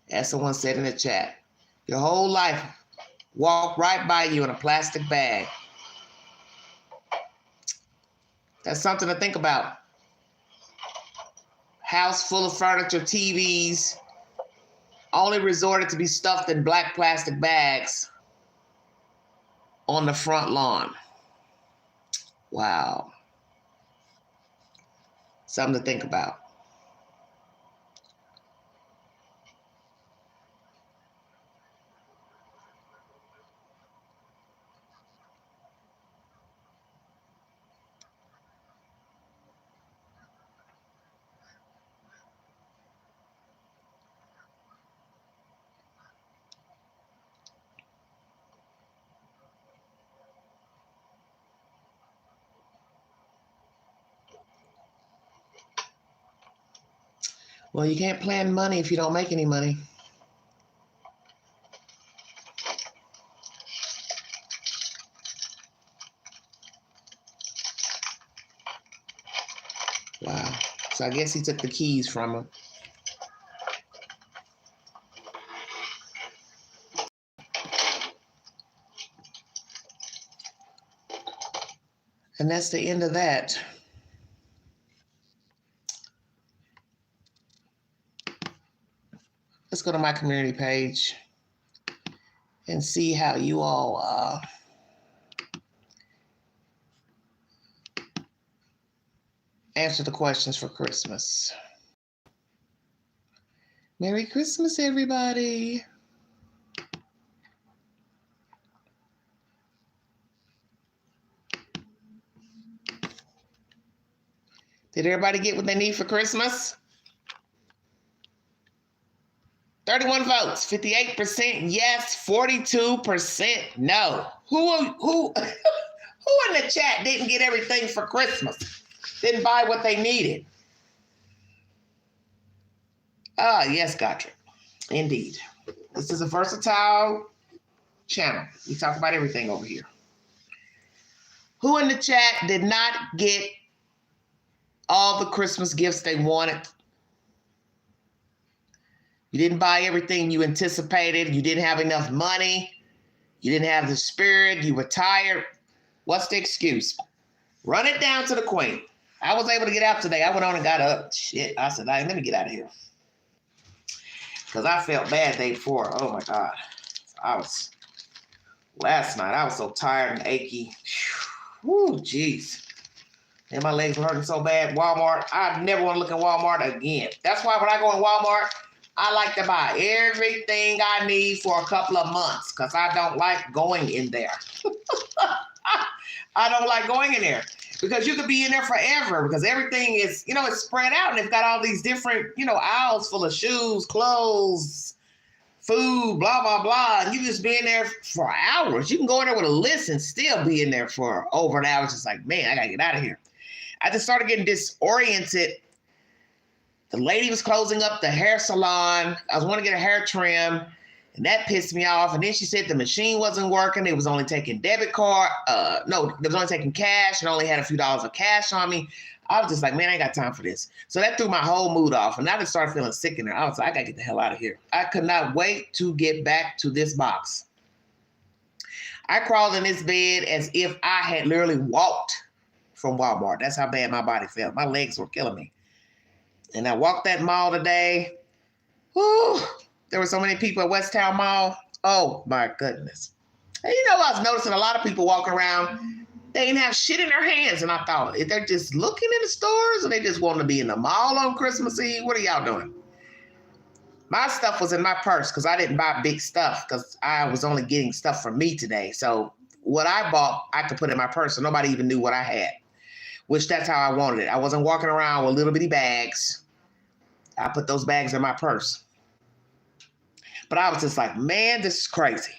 As someone said in the chat, your whole life walked right by you in a plastic bag. That's something to think about. House full of furniture, TVs, only resorted to be stuffed in black plastic bags on the front lawn. Wow. Something to think about. Well, you can't plan money if you don't make any money. Wow. So I guess he took the keys from him. And that's the end of that. Let's go to my community page and see how you all answer the questions for Christmas. Merry Christmas, everybody. Did everybody get what they need for Christmas? 31 votes, 58% yes, 42% no. Who in the chat didn't get everything for Christmas? Didn't buy what they needed? Ah, yes, Gotcha. Indeed. This is a versatile channel. We talk about everything over here. Who in the chat did not get all the Christmas gifts they wanted? You didn't buy everything you anticipated. You didn't have enough money. You didn't have the spirit. You were tired. What's the excuse? Run it down to the queen. I was able to get out today. I went on and got up. Shit. I said, let me get out of here. Because I felt bad day before. Oh, my God. Last night, I was so tired and achy. Whew, jeez. And my legs were hurting so bad. Walmart, I never want to look at Walmart again. That's why when I go in Walmart, I like to buy everything I need for a couple of months because I don't like going in there. I don't like going in there because you could be in there forever because everything is, it's spread out and it's got all these different, aisles full of shoes, clothes, food, blah, blah, blah. And you just be in there for hours. You can go in there with a list and still be in there for over an hour. It's just like, man, I got to get out of here. I just started getting disoriented. The lady was closing up the hair salon. I was wanting to get a hair trim, and that pissed me off. And then she said the machine wasn't working. It was only taking debit card. No, it was only taking cash and only had a few dollars of cash on me. I was just like, man, I ain't got time for this. So that threw my whole mood off. And I just started feeling sick in there. I was like, I got to get the hell out of here. I could not wait to get back to this box. I crawled in this bed as if I had literally walked from Walmart. That's how bad my body felt. My legs were killing me. And I walked that mall today. Whew, there were so many people at West Town Mall. Oh my goodness. And you know, I was noticing a lot of people walking around. They didn't have shit in their hands. And I thought, if they're just looking in the stores or they just want to be in the mall on Christmas Eve, what are y'all doing? My stuff was in my purse because I didn't buy big stuff because I was only getting stuff for me today. So what I bought, I could put in my purse so nobody even knew what I had, which that's how I wanted it. I wasn't walking around with little bitty bags. I put those bags in my purse. But I was just like, man, this is crazy.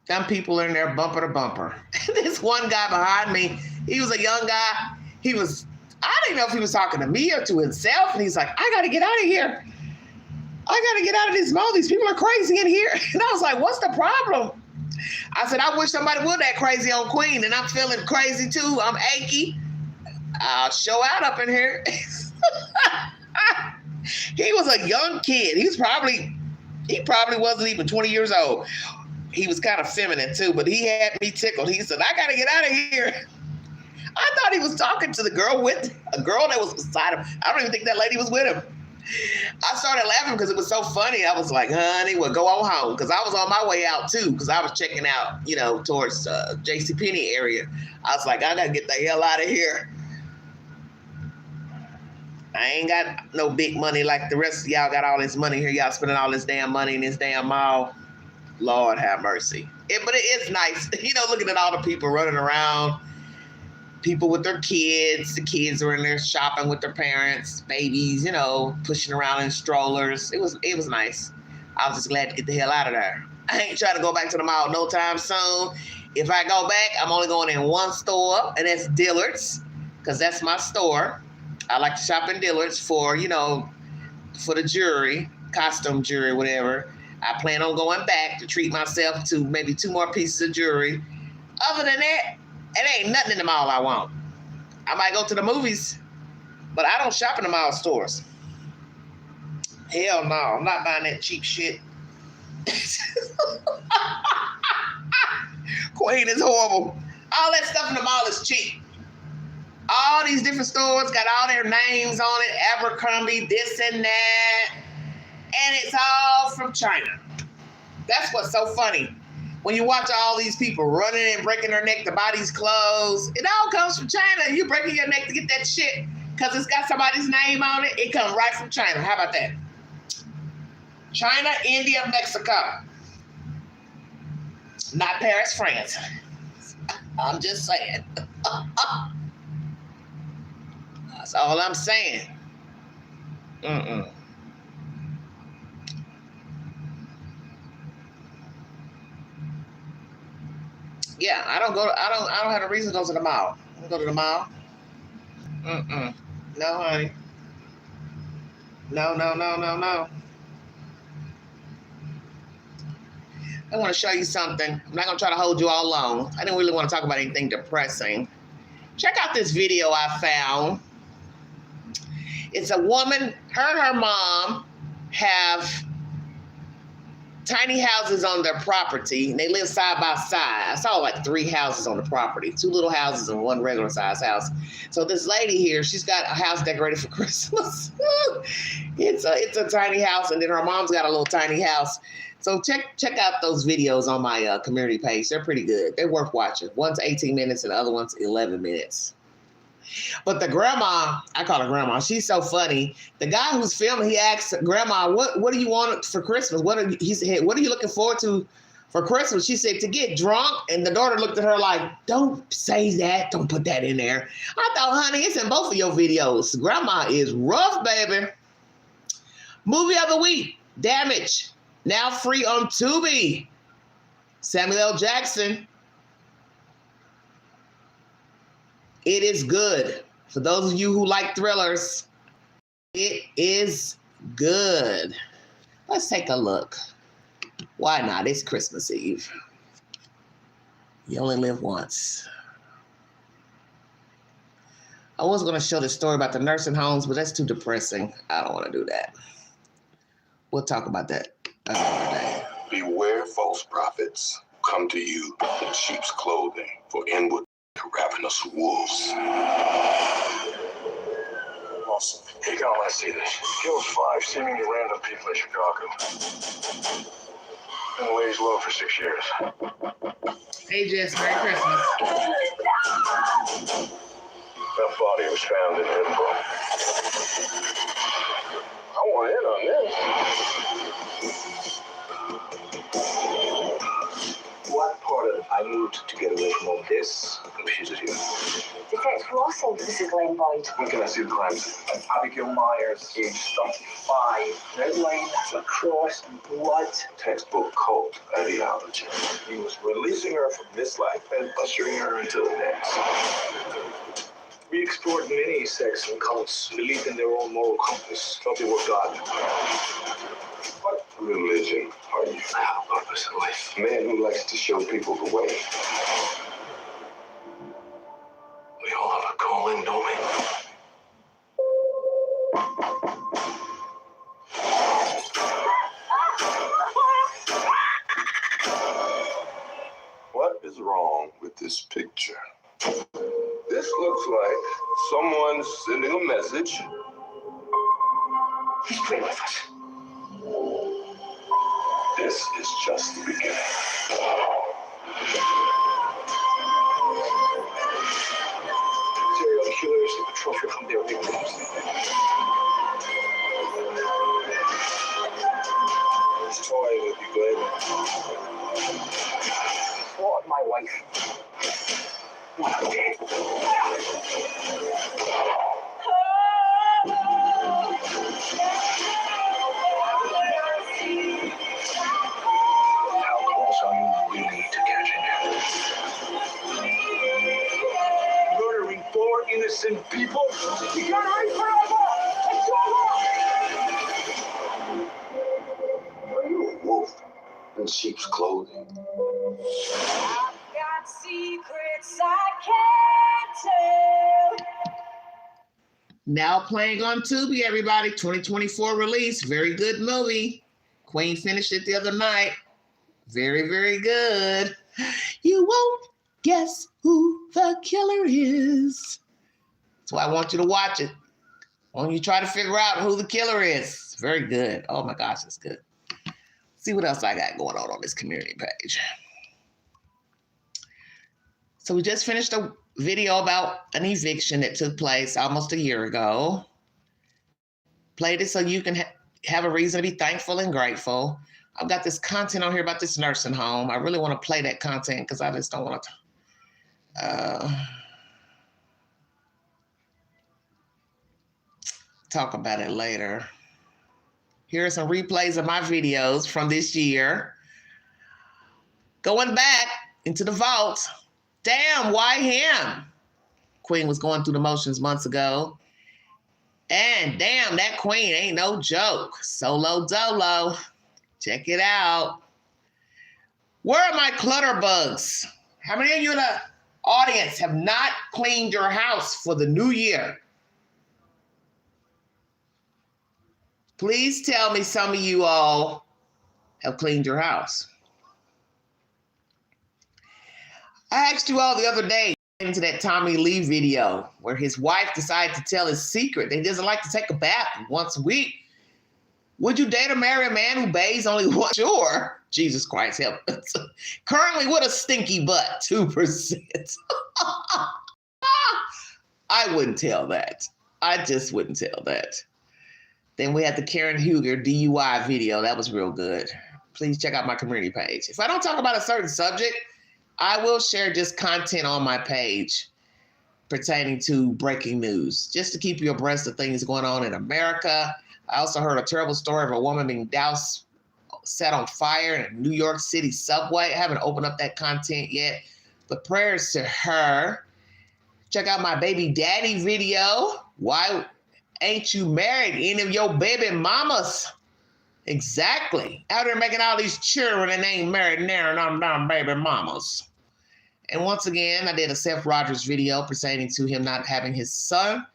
Some people in there bumper to bumper. This one guy behind me, he was a young guy. I didn't know if he was talking to me or to himself. And he's like, I got to get out of here. I got to get out of this mall. These people are crazy in here. And I was like, what's the problem? I said, I wish somebody would that crazy on Queen. And I'm feeling crazy too. I'm achy. I'll show out up in here. He was a young kid. He probably wasn't even 20 years old. He was kind of feminine too, but he had me tickled. He said, I got to get out of here. I thought he was talking to a girl that was beside him. I don't even think that lady was with him. I started laughing because it was so funny. I was like, honey, well, go on home. Because I was on my way out too, because I was checking out, towards JCPenney area. I was like, I got to get the hell out of here. I ain't got no big money like the rest of y'all got all this money here. Y'all spending all this damn money in this damn mall. Lord have mercy. But it is nice, looking at all the people running around, people with their kids. The kids are in there shopping with their parents, babies, pushing around in strollers. It was nice. I was just glad to get the hell out of there. I ain't trying to go back to the mall no time soon. If I go back, I'm only going in one store, and that's Dillard's, because that's my store. I like to shop in Dillard's for the jewelry, costume jewelry, whatever. I plan on going back to treat myself to maybe 2 more pieces of jewelry. Other than that, it ain't nothing in the mall I want. I might go to the movies, but I don't shop in the mall stores. Hell no, I'm not buying that cheap shit. Queen is horrible. All that stuff in the mall is cheap. All these different stores got all their names on it, Abercrombie, this and that, and it's all from China. That's what's so funny. When you watch all these people running and breaking their neck to buy these clothes, it all comes from China. You breaking your neck to get that shit because it's got somebody's name on it. It comes right from China. How about that? China, India, Mexico. Not Paris, France. I'm just saying. That's all I'm saying. Yeah, I don't have a reason to go to the mall. I don't go to the mall. No, honey. No. I want to show you something. I'm not going to try to hold you all long. I didn't really want to talk about anything depressing. Check out this video I found. It's a woman, her and her mom have tiny houses on their property, and they live side by side. I saw like 3 houses on the property, 2 little houses and 1 regular size house. So this lady here, she's got a house decorated for Christmas. It's a tiny house, and then her mom's got a little tiny house. So check out those videos on my community page. They're pretty good. They're worth watching. One's 18 minutes and the other one's 11 minutes. But the grandma, I call her grandma, she's so funny. The guy who's filming, he asked grandma, what do you want for Christmas? He said, what are you looking forward to for Christmas? She said, to get drunk. And the daughter looked at her like, don't say that. Don't put that in there. I thought, honey, it's in both of your videos. Grandma is rough, baby. Movie of the week, Damage. Now free on Tubi. Samuel L. Jackson. It is good. For those of you who like thrillers, it is good. Let's take a look. Why not? It's Christmas Eve. You only live once. I was going to show the story about the nursing homes, but that's too depressing. I don't want to do that. We'll talk about that another day. Beware false prophets come to you in sheep's clothing, for inward They're ravenous wolves. Awesome. You're gonna want to see this. Kills 5 seemingly random people in Chicago. Been lays low for 6 years. Hey, Jess, Merry Christmas. That body was found in Edinburgh. I want in on this. What part of I moved to get away from all this confuses you? Detective Rossing, this is Glenn Boyd. When can I see the crime scene? Abigail Myers, age 35, red line, lacrosse, and blood. Textbook cult ideology. He was releasing her from this life and ushering her into the next. We explored many sects and cults, believed in their own moral compass, thought they were God. What religion are you? I have a purpose in life. A man who likes to show people the way. We all have a calling, don't we? What is wrong with this picture? This looks like someone sending a message. He's playing with us. This is just the beginning. Serial killers take a trophy from their victims. This toy would be good. What, my wife? What a day. How close are you really to catching him? Murdering 4 innocent people? You can't hide forever! It's over! Are you a wolf in sheep's clothing? Got secrets I can't tell. Now playing on Tubi, everybody. 2024 release. Very good movie. Queen finished it the other night. Very, very good. You won't guess who the killer is. That's why I want you to watch it. When you try to figure out who the killer is. It's very good. Oh my gosh, it's good. See what else I got going on this community page. So we just finished a video about an eviction that took place almost a year ago. Played it so you can have a reason to be thankful and grateful. I've got this content on here about this nursing home. I really want to play that content because I just don't want to talk about it later. Here are some replays of my videos from this year. Going back into the vault. Damn, why him? Queen was going through the motions months ago. And damn, that queen ain't no joke. Solo dolo. Check it out. Where are my clutter bugs? How many of you in the audience have not cleaned your house for the new year? Please tell me some of you all have cleaned your house. I asked you all the other day into that Tommy Lee video where his wife decided to tell his secret. He doesn't like to take a bath once a week. Would you date or marry a man who bathes only once? Sure. Jesus Christ, help us. Currently with a stinky butt, 2%. I wouldn't tell that. I just wouldn't tell that. Then we had the Karen Huger DUI video. That was real good. Please check out my community page. If I don't talk about a certain subject, I will share just content on my page pertaining to breaking news, just to keep you abreast of things going on in America. I also heard a terrible story of a woman being doused, set on fire in a New York City subway. I haven't opened up that content yet, but prayers to her. Check out my baby daddy video. Why ain't you married any of your baby mamas? Exactly. Out there making all these children and ain't married there and I'm baby mamas. And once again, I did a Seth Rogers video pertaining to him not having his son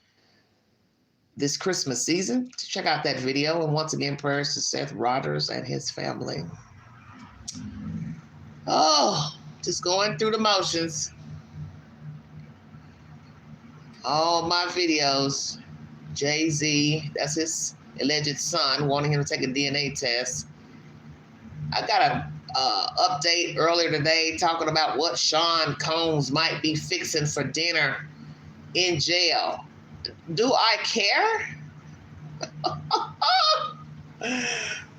this Christmas season. Check out that video. And once again, prayers to Seth Rogers and his family. Oh, just going through the motions. All my videos, Jay-Z, that's his alleged son, wanting him to take a DNA test. I got a update earlier today talking about what Sean Combs might be fixing for dinner in jail. Do I care?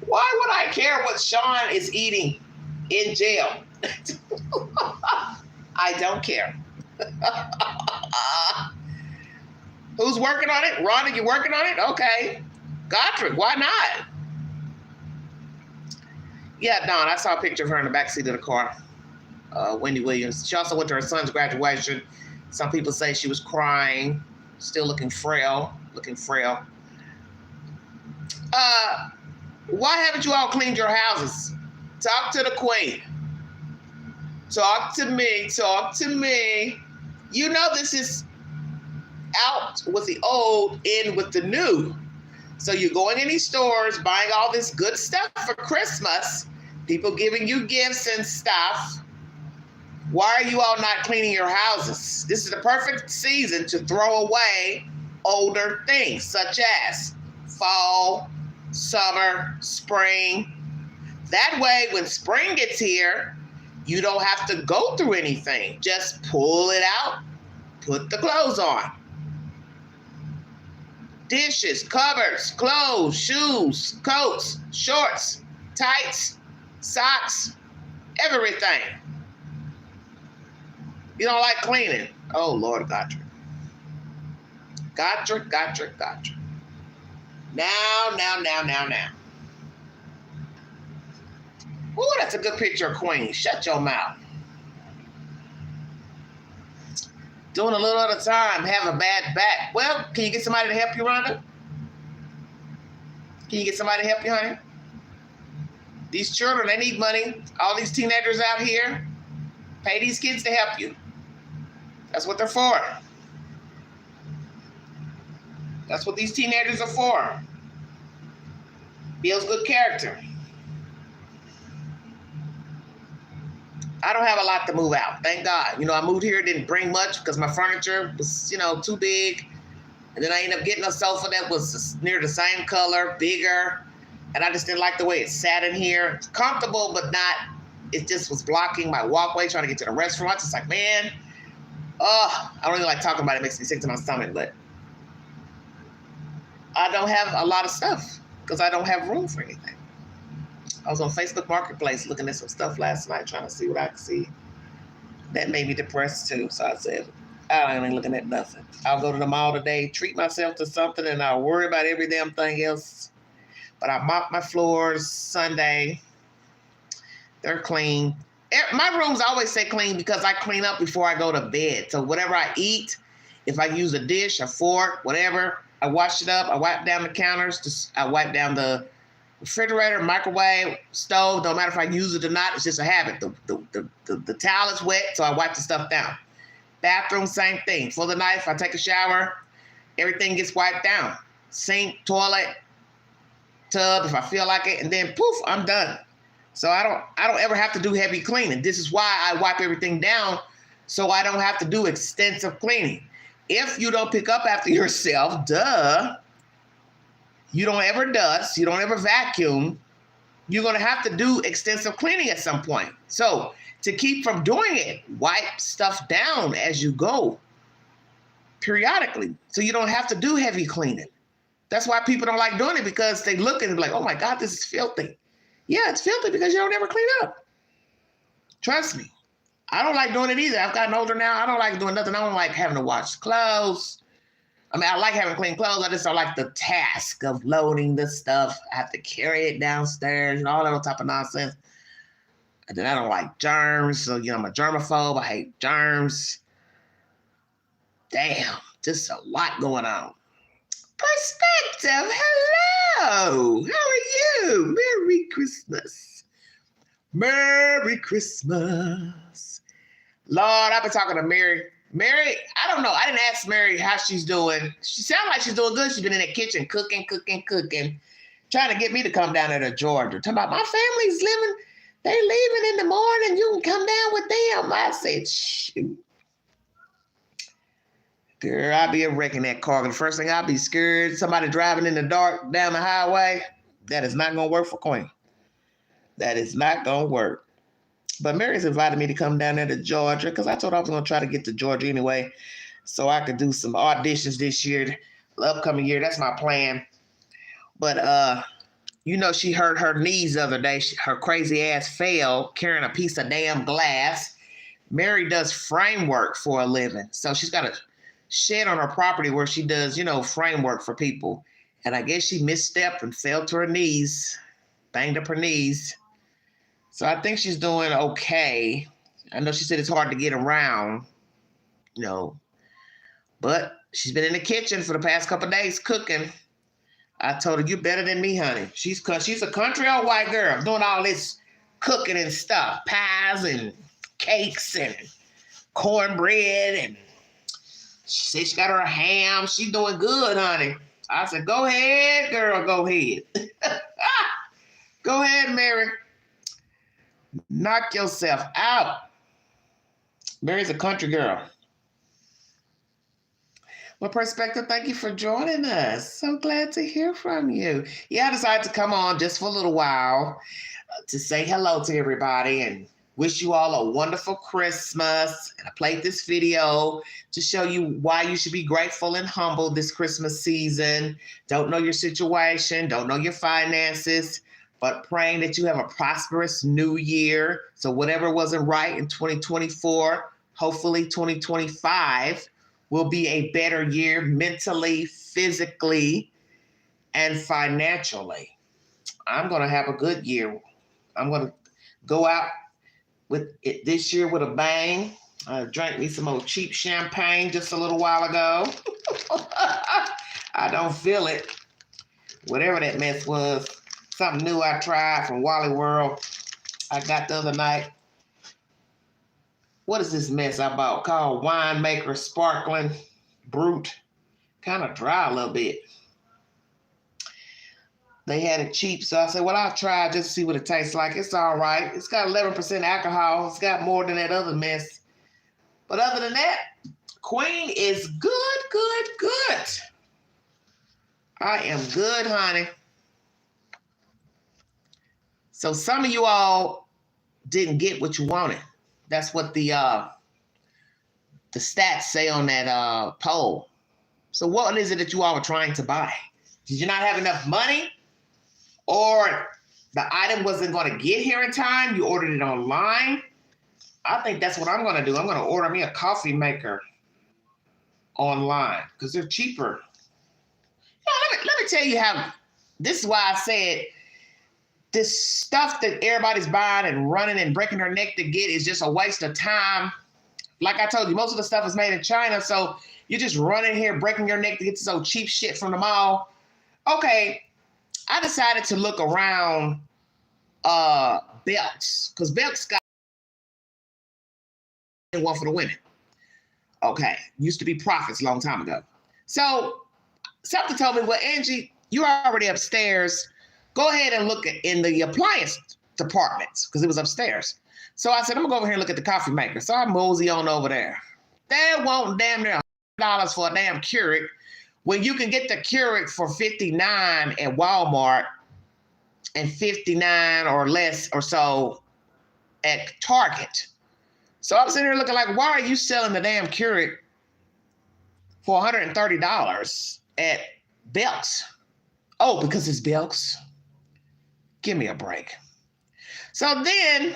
Why would I care what Sean is eating in jail? I don't care. Who's working on it? Rhonda, you working on it? Okay. Godric, why not? Yeah, Dawn, I saw a picture of her in the backseat of the car. Wendy Williams. She also went to her son's graduation. Some people say she was crying, still looking frail. Why haven't you all cleaned your houses? Talk to the queen. Talk to me. You know this is out with the old, in with the new. So you're going in these stores, buying all this good stuff for Christmas, people giving you gifts and stuff. Why are you all not cleaning your houses? This is the perfect season to throw away older things, such as fall, summer, spring. That way, when spring gets here, you don't have to go through anything. Just pull it out, put the clothes on. Dishes, cupboards, clothes, shoes, coats, shorts, tights, socks, everything. You don't like cleaning. Oh, Lord, Godric. Now. Ooh, that's a good picture of Queen. Shut your mouth. Doing a little at a time, have a bad back. Well, can you get somebody to help you, Rhonda? Can you get somebody to help you, honey? These children, they need money. All these teenagers out here, pay these kids to help you. That's what they're for. That's what these teenagers are for. Builds good character. I don't have a lot to move out, thank God. You know, I moved here, didn't bring much because my furniture was, too big. And then I ended up getting a sofa that was near the same color, bigger. And I just didn't like the way it sat in here. It's comfortable, but not, it just was blocking my walkway trying to get to the restroom. I was just like, man, I don't even like talking about it. It makes me sick to my stomach, but I don't have a lot of stuff because I don't have room for anything. I was on Facebook Marketplace looking at some stuff last night, trying to see what I could see. That made me depressed too. So I said, I ain't looking at nothing. I'll go to the mall today, treat myself to something, and I'll worry about every damn thing else. But I mopped my floors Sunday. They're clean. My rooms always stay clean because I clean up before I go to bed. So whatever I eat, if I use a dish, a fork, whatever, I wash it up. I wipe down the counters. I wipe down the refrigerator, microwave, stove. Don't matter if I use it or not. It's just a habit. The towel is wet, so I wipe the stuff down. Bathroom, same thing. For the night, if I take a shower, everything gets wiped down. Sink, toilet, tub, if I feel like it, and then poof, I'm done. So I don't ever have to do heavy cleaning. This is why I wipe everything down so I don't have to do extensive cleaning. If you don't pick up after yourself, you don't ever dust, you don't ever vacuum, you're going to have to do extensive cleaning at some point. So to keep from doing it, wipe stuff down as you go periodically so you don't have to do heavy cleaning. That's why people don't like doing it, because they look and they're like, oh my God, this is filthy. Yeah, it's filthy because you don't ever clean up. Trust me. I don't like doing it either. I've gotten older now. I don't like doing nothing. I don't like having to wash clothes. I mean, I like having clean clothes. I just don't like the task of loading the stuff. I have to carry it downstairs and all that type of nonsense. And then I don't like germs. So, I'm a germaphobe. I hate germs. Damn, just a lot going on. Perspective, hello. How are you? Merry Christmas. Merry Christmas. Lord, I've been talking to Mary. Mary, I don't know. I didn't ask Mary how she's doing. She sounds like she's doing good. She's been in the kitchen cooking, trying to get me to come down there to Georgia. Talking about my family's leaving. They're leaving in the morning. You can come down with them. I said, shoot. Girl, I'll be a wreck in that car. The first thing I'll be scared, somebody driving in the dark down the highway. That is not going to work for Queen. That is not going to work. But Mary's invited me to come down there to Georgia because I told her I was going to try to get to Georgia anyway so I could do some auditions this year, the upcoming year. That's my plan. But, you know, she hurt her knees the other day. Her crazy ass fell carrying a piece of damn glass. Mary does framework for a living. So she's got a shed on her property where she does, you know, framework for people. And I guess she misstepped and fell to her knees, banged up her knees. So I think she's doing okay. I know she said it's hard to get around, you know, but she's been in the kitchen for the past couple of days cooking. I told her, you better than me, honey. She's a country old white girl doing all this cooking and stuff, pies and cakes and cornbread. And she said she got her ham. She's doing good, honey. I said, go ahead, girl, go ahead. Go ahead, Mary. Knock yourself out. Mary's a country girl. Well, Perspective, thank you for joining us. So glad to hear from you. Yeah, I decided to come on just for a little while to say hello to everybody and wish you all a wonderful Christmas. And I played this video to show you why you should be grateful and humble this Christmas season. Don't know your situation, don't know your finances, but praying that you have a prosperous new year. So whatever wasn't right in 2024, hopefully 2025 will be a better year mentally, physically, and financially. I'm going to have a good year. I'm going to go out with it this year with a bang. I drank me some old cheap champagne just a little while ago. I don't feel it. Whatever that mess was. Something new I tried from Wally World. I got the other night. What is this mess I bought? Called Winemaker Sparkling Brut. Kind of dry a little bit. They had it cheap, so I said, well, I'll try just to see what it tastes like. It's all right. It's got 11% alcohol. It's got more than that other mess. But other than that, Queen is good, good, good. I am good, honey. So some of you all didn't get what you wanted. That's what the stats say on that poll. So what is it that you all were trying to buy? Did you not have enough money? Or the item wasn't going to get here in time? You ordered it online? I think that's what I'm going to do. I'm going to order me a coffee maker online because they're cheaper. You know, let me tell you how, this is why I said this stuff that everybody's buying and running and breaking their neck to get is just a waste of time. Like I told you, most of the stuff is made in China, so you're just running here, breaking your neck to get this old cheap shit from the mall. Okay, I decided to look around belts, because belts got one for the women. Okay, used to be Profits a long time ago. So something told me, well, Angie, you're already upstairs. Go ahead and look in the appliance departments, because it was upstairs. So I said, I'm going to go over here and look at the coffee maker. So I mosey on over there. They want damn near $100 for a damn Keurig when you can get the Keurig for $59 at Walmart and $59 or less or so at Target. So I'm sitting here looking like, why are you selling the damn Keurig for $130 at Belk's? Oh, because it's Belk's? Give me a break. So then,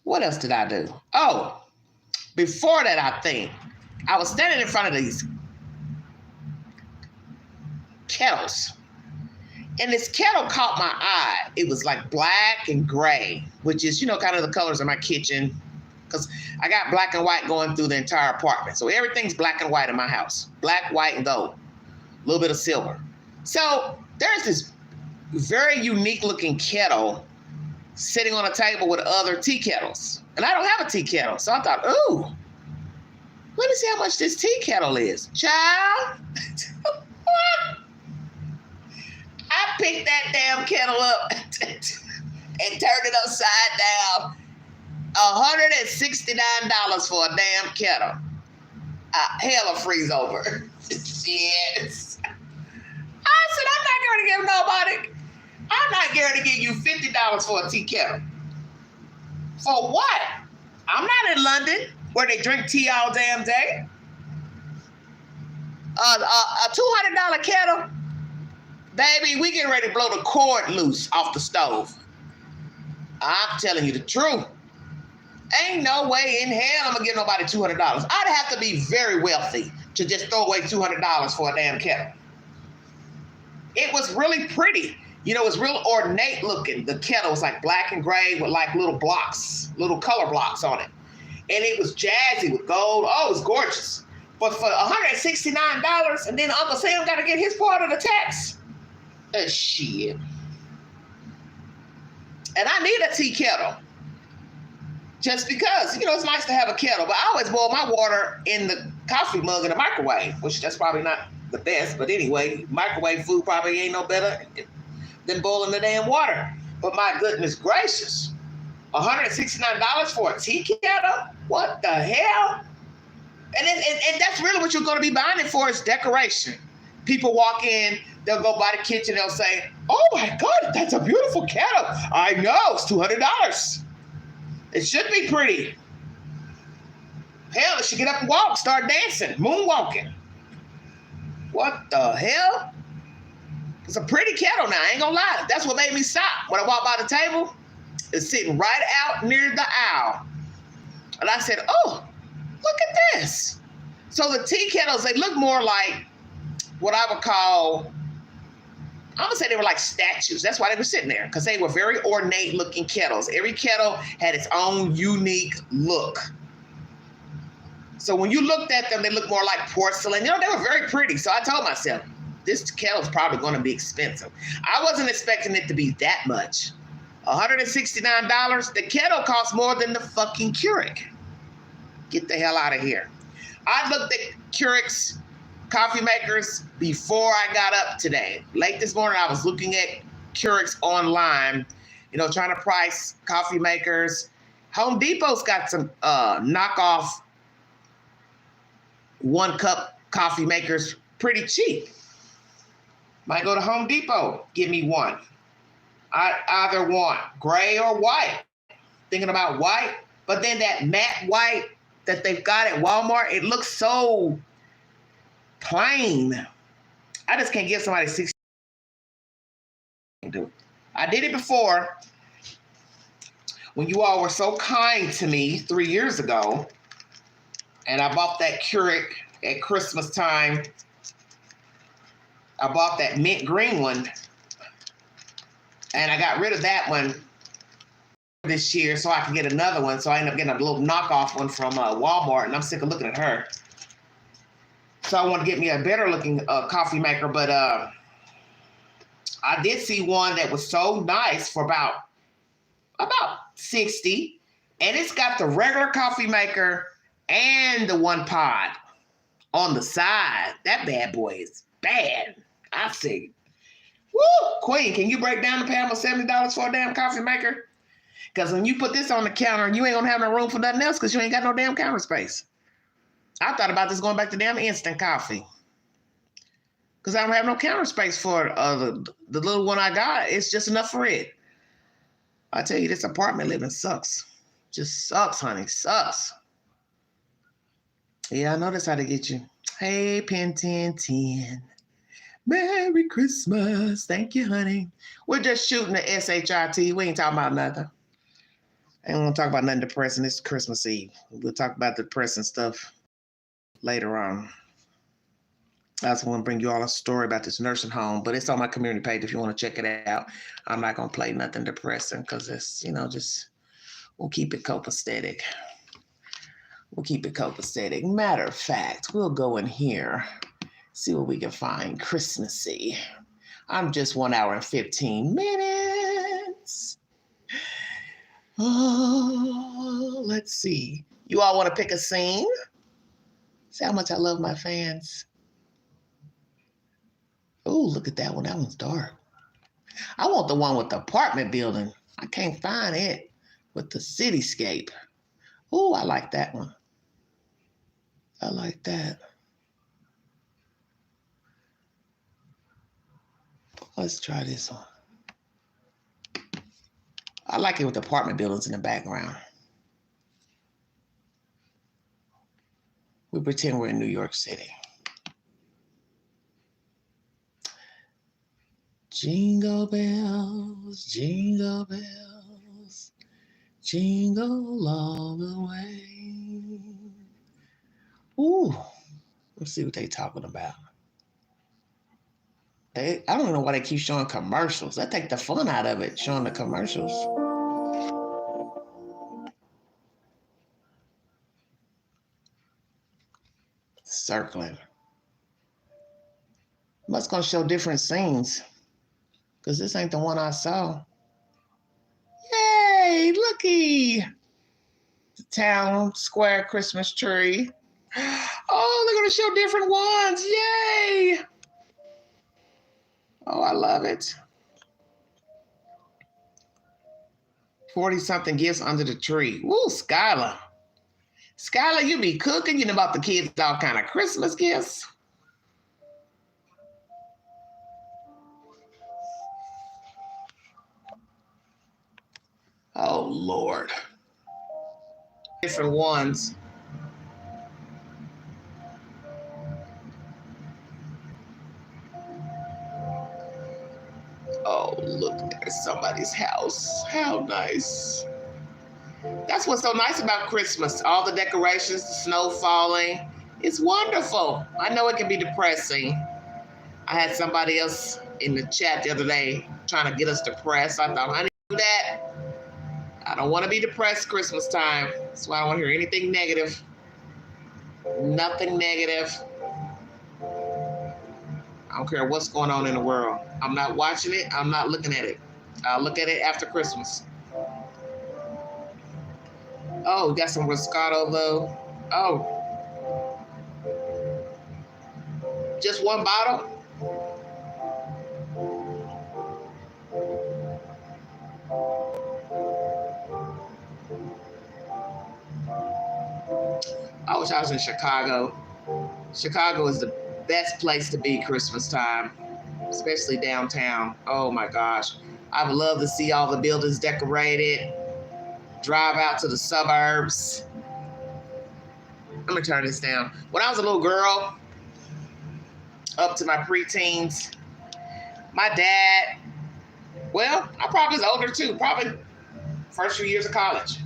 what else did I do? Oh, before that, I think, I was standing in front of these kettles. And this kettle caught my eye. It was like black and gray, which is, you know, kind of the colors of my kitchen. Because I got black and white going through the entire apartment. So everything's black and white in my house. Black, white, and gold. A little bit of silver. So there's this very unique looking kettle sitting on a table with other tea kettles. And I don't have a tea kettle. So I thought, ooh, let me see how much this tea kettle is. Child. I picked that damn kettle up and turned it upside down. $169 for a damn kettle. hell will freeze over. Shit. I said, I'm not going to give nobody. I'm not going to give you $50 for a tea kettle. For what? I'm not in London where they drink tea all damn day. A $200 kettle, baby, we getting ready to blow the cord loose off the stove. I'm telling you the truth. Ain't no way in hell I'm gonna give nobody $200. I'd have to be very wealthy to just throw away $200 for a damn kettle. It was really pretty. You know, it was real ornate looking. The kettle was like black and gray with like little blocks, little color blocks on it. And it was jazzy with gold. Oh, it was gorgeous. But for $169, and then Uncle Sam got to get his part of the tax. Shit. And I need a tea kettle. Just because, you know, it's nice to have a kettle. But I always boil my water in the coffee mug in the microwave, which that's probably not the best. But anyway, microwave food probably ain't no better than boiling the damn water. But my goodness gracious, $169 for a tea kettle? What the hell? And that's really what you're going to be buying it for is decoration. People walk in, they'll go by the kitchen, they'll say, oh my God, that's a beautiful kettle. I know, it's $200. It should be pretty. Hell, it should get up and walk, start dancing, moonwalking. What the hell? It's a pretty kettle now, I ain't gonna lie. That's what made me stop. When I walked by the table, it's sitting right out near the aisle. And I said, oh, look at this. So the tea kettles, they look more like what I would call, I'm gonna say they were like statues. That's why they were sitting there, because they were very ornate looking kettles. Every kettle had its own unique look. So when you looked at them, they looked more like porcelain. You know, they were very pretty. So I told myself, this kettle's probably gonna be expensive. I wasn't expecting it to be that much. $169, the kettle costs more than the fucking Keurig. Get the hell out of here. I looked at Keurig's coffee makers before I got up today. Late this morning, I was looking at Keurig's online, you know, trying to price coffee makers. Home Depot's got some knockoff 1-cup coffee makers pretty cheap. Might go to Home Depot, give me one. I either want gray or white. Thinking about white, but then that matte white that they've got at Walmart, it looks so plain. I just can't give somebody $60. I did it before when you all were so kind to me 3 years ago, and I bought that Keurig at Christmas time. I bought that mint green one, and I got rid of that one this year so I could get another one. So I ended up getting a little knockoff one from Walmart, and I'm sick of looking at her. So I want to get me a better looking coffee maker, but I did see one that was so nice for about $60, and it's got the regular coffee maker and the one pod on the side. That bad boy is bad. I see. Woo, Queen, can you break down the pound of $70 for a damn coffee maker? Because when you put this on the counter, you ain't gonna have no room for nothing else because you ain't got no damn counter space. I thought about this going back to damn instant coffee. Because I don't have no counter space for the little one I got. It's just enough for it. I tell you, this apartment living sucks. Just sucks, honey, sucks. Yeah, I know that's how to get you. Hey, Pen 1010. Merry Christmas. Thank you, honey. We're just shooting the SHIT. We ain't talking about nothing. I ain't gonna talk about nothing depressing. It's Christmas Eve. We'll talk about the depressing stuff later on. I also want to bring you all a story about this nursing home, but it's on my community page if you want to check it out. I'm not gonna play nothing depressing because it's, you know, just we'll keep it copacetic. We'll keep it copacetic. Matter of fact, we'll go in here, see what we can find Christmassy. I'm just 1 hour and 15 minutes. Oh, let's see. You all want to pick a scene? See how much I love my fans. Oh, look at that one. That one's dark. I want the one with the apartment building. I can't find it with the cityscape. Oh, I like that one. I like that. Let's try this one. I like it with apartment buildings in the background. We pretend we're in New York City. Jingle bells, jingle all the way. Ooh, let's see what they talking about. I don't even know why they keep showing commercials. That take the fun out of it, showing the commercials. Circling. Must gonna show different scenes, because this ain't the one I saw. Yay, looky. The town square Christmas tree. Oh, they're gonna show different ones. Yay. Oh, I love it. 40-something gifts under the tree. Woo, Skylar. Skylar, you be cooking. You know about the kids, all kind of Christmas gifts. Oh, Lord. Different ones. Oh, look, there's somebody's house. How nice. That's what's so nice about Christmas. All the decorations, the snow falling. It's wonderful. I know it can be depressing. I had somebody else in the chat the other day trying to get us depressed. I thought, honey, do that. I don't want to be depressed Christmas time. That's why I don't want to hear anything negative. Nothing negative. I don't care what's going on in the world. I'm not watching it. I'm not looking at it. I'll look at it after Christmas. Oh, we got some Moscato though. Oh. Just one bottle? I wish I was in Chicago. Chicago is the best place to be Christmas time, especially downtown. Oh my gosh. I would love to see all the buildings decorated, drive out to the suburbs. I'm gonna turn this down. When I was a little girl, up to my preteens, my dad, well, I probably was older too, probably first few years of college.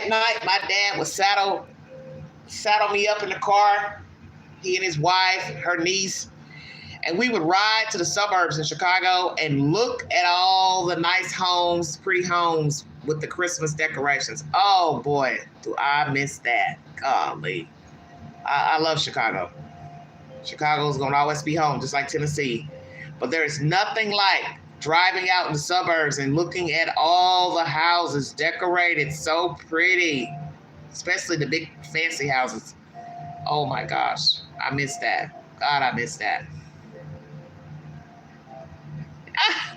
At night, my dad would saddle me up in the car, he and his wife, her niece, and we would ride to the suburbs in Chicago and look at all the nice homes, pretty homes with the Christmas decorations. Oh boy, do I miss that. Golly. I love Chicago. Chicago's gonna always be home, just like Tennessee. But there is nothing like driving out in the suburbs and looking at all the houses decorated so pretty, especially the big fancy houses. Oh my gosh, I miss that. God, I miss that.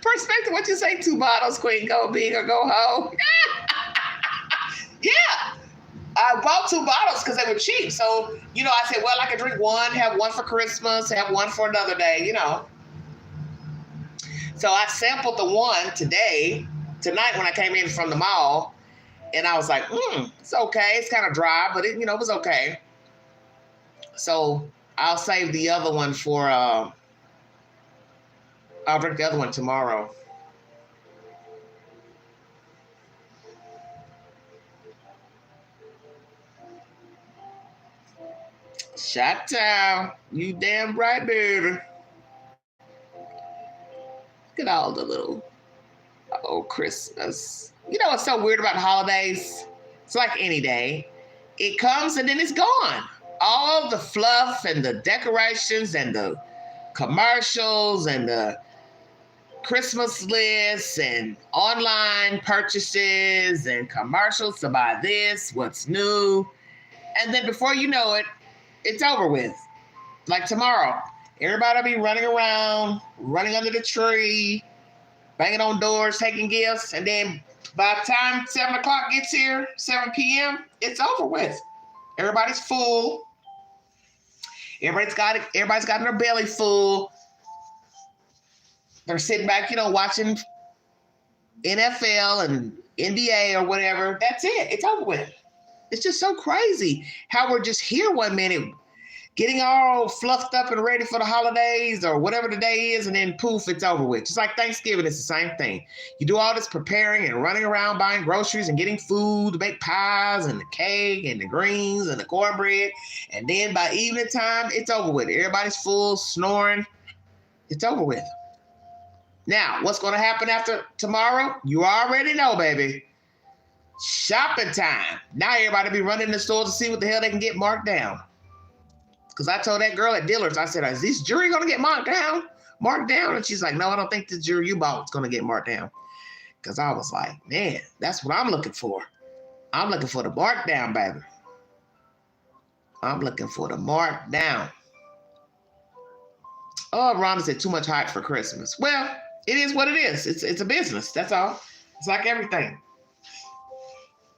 Perspective, what you say, 2 bottles, Queen, go big or go home. Yeah, I bought 2 bottles because they were cheap. So, I said, well, I could drink one, have one for Christmas, have one for another day, So I sampled the one tonight when I came in from the mall, and I was like, it's okay. It's kind of dry, but it was okay. So I'll save the other one for, I'll drink the other one tomorrow. Shut down. You damn right, baby. Look at all the little, Christmas. You know what's so weird about holidays? It's like any day. It comes and then it's gone. All the fluff and the decorations and the commercials and the Christmas lists and online purchases and commercials to buy this, what's new. And then before you know it, it's over with. Like tomorrow, everybody will be running around, running under the tree, banging on doors, taking gifts. And then by the time 7 o'clock gets here, 7 p.m., it's over with. Everybody's full. Everybody's got their belly full. They're sitting back, watching NFL and NBA or whatever. That's it. It's over with. It's just so crazy how we're just here one minute, getting all fluffed up and ready for the holidays or whatever the day is, and then poof, it's over with. Just like Thanksgiving, it's the same thing. You do all this preparing and running around buying groceries and getting food to make pies and the cake and the greens and the cornbread, and then by evening time, it's over with. Everybody's full, snoring. It's over with. Now, what's going to happen after tomorrow? You already know, baby. Shopping time. Now everybody be running in the stores to see what the hell they can get marked down. Because I told that girl at Dillard's, I said, is this jewelry going to get marked down? And she's like, no, I don't think the jewelry you bought is going to get marked down. Because I was like, man, that's what I'm looking for. I'm looking for the markdown, baby. I'm looking for the markdown. Oh, Rhonda said too much hype for Christmas. Well, it is what it is. It's a business. That's all. It's like everything.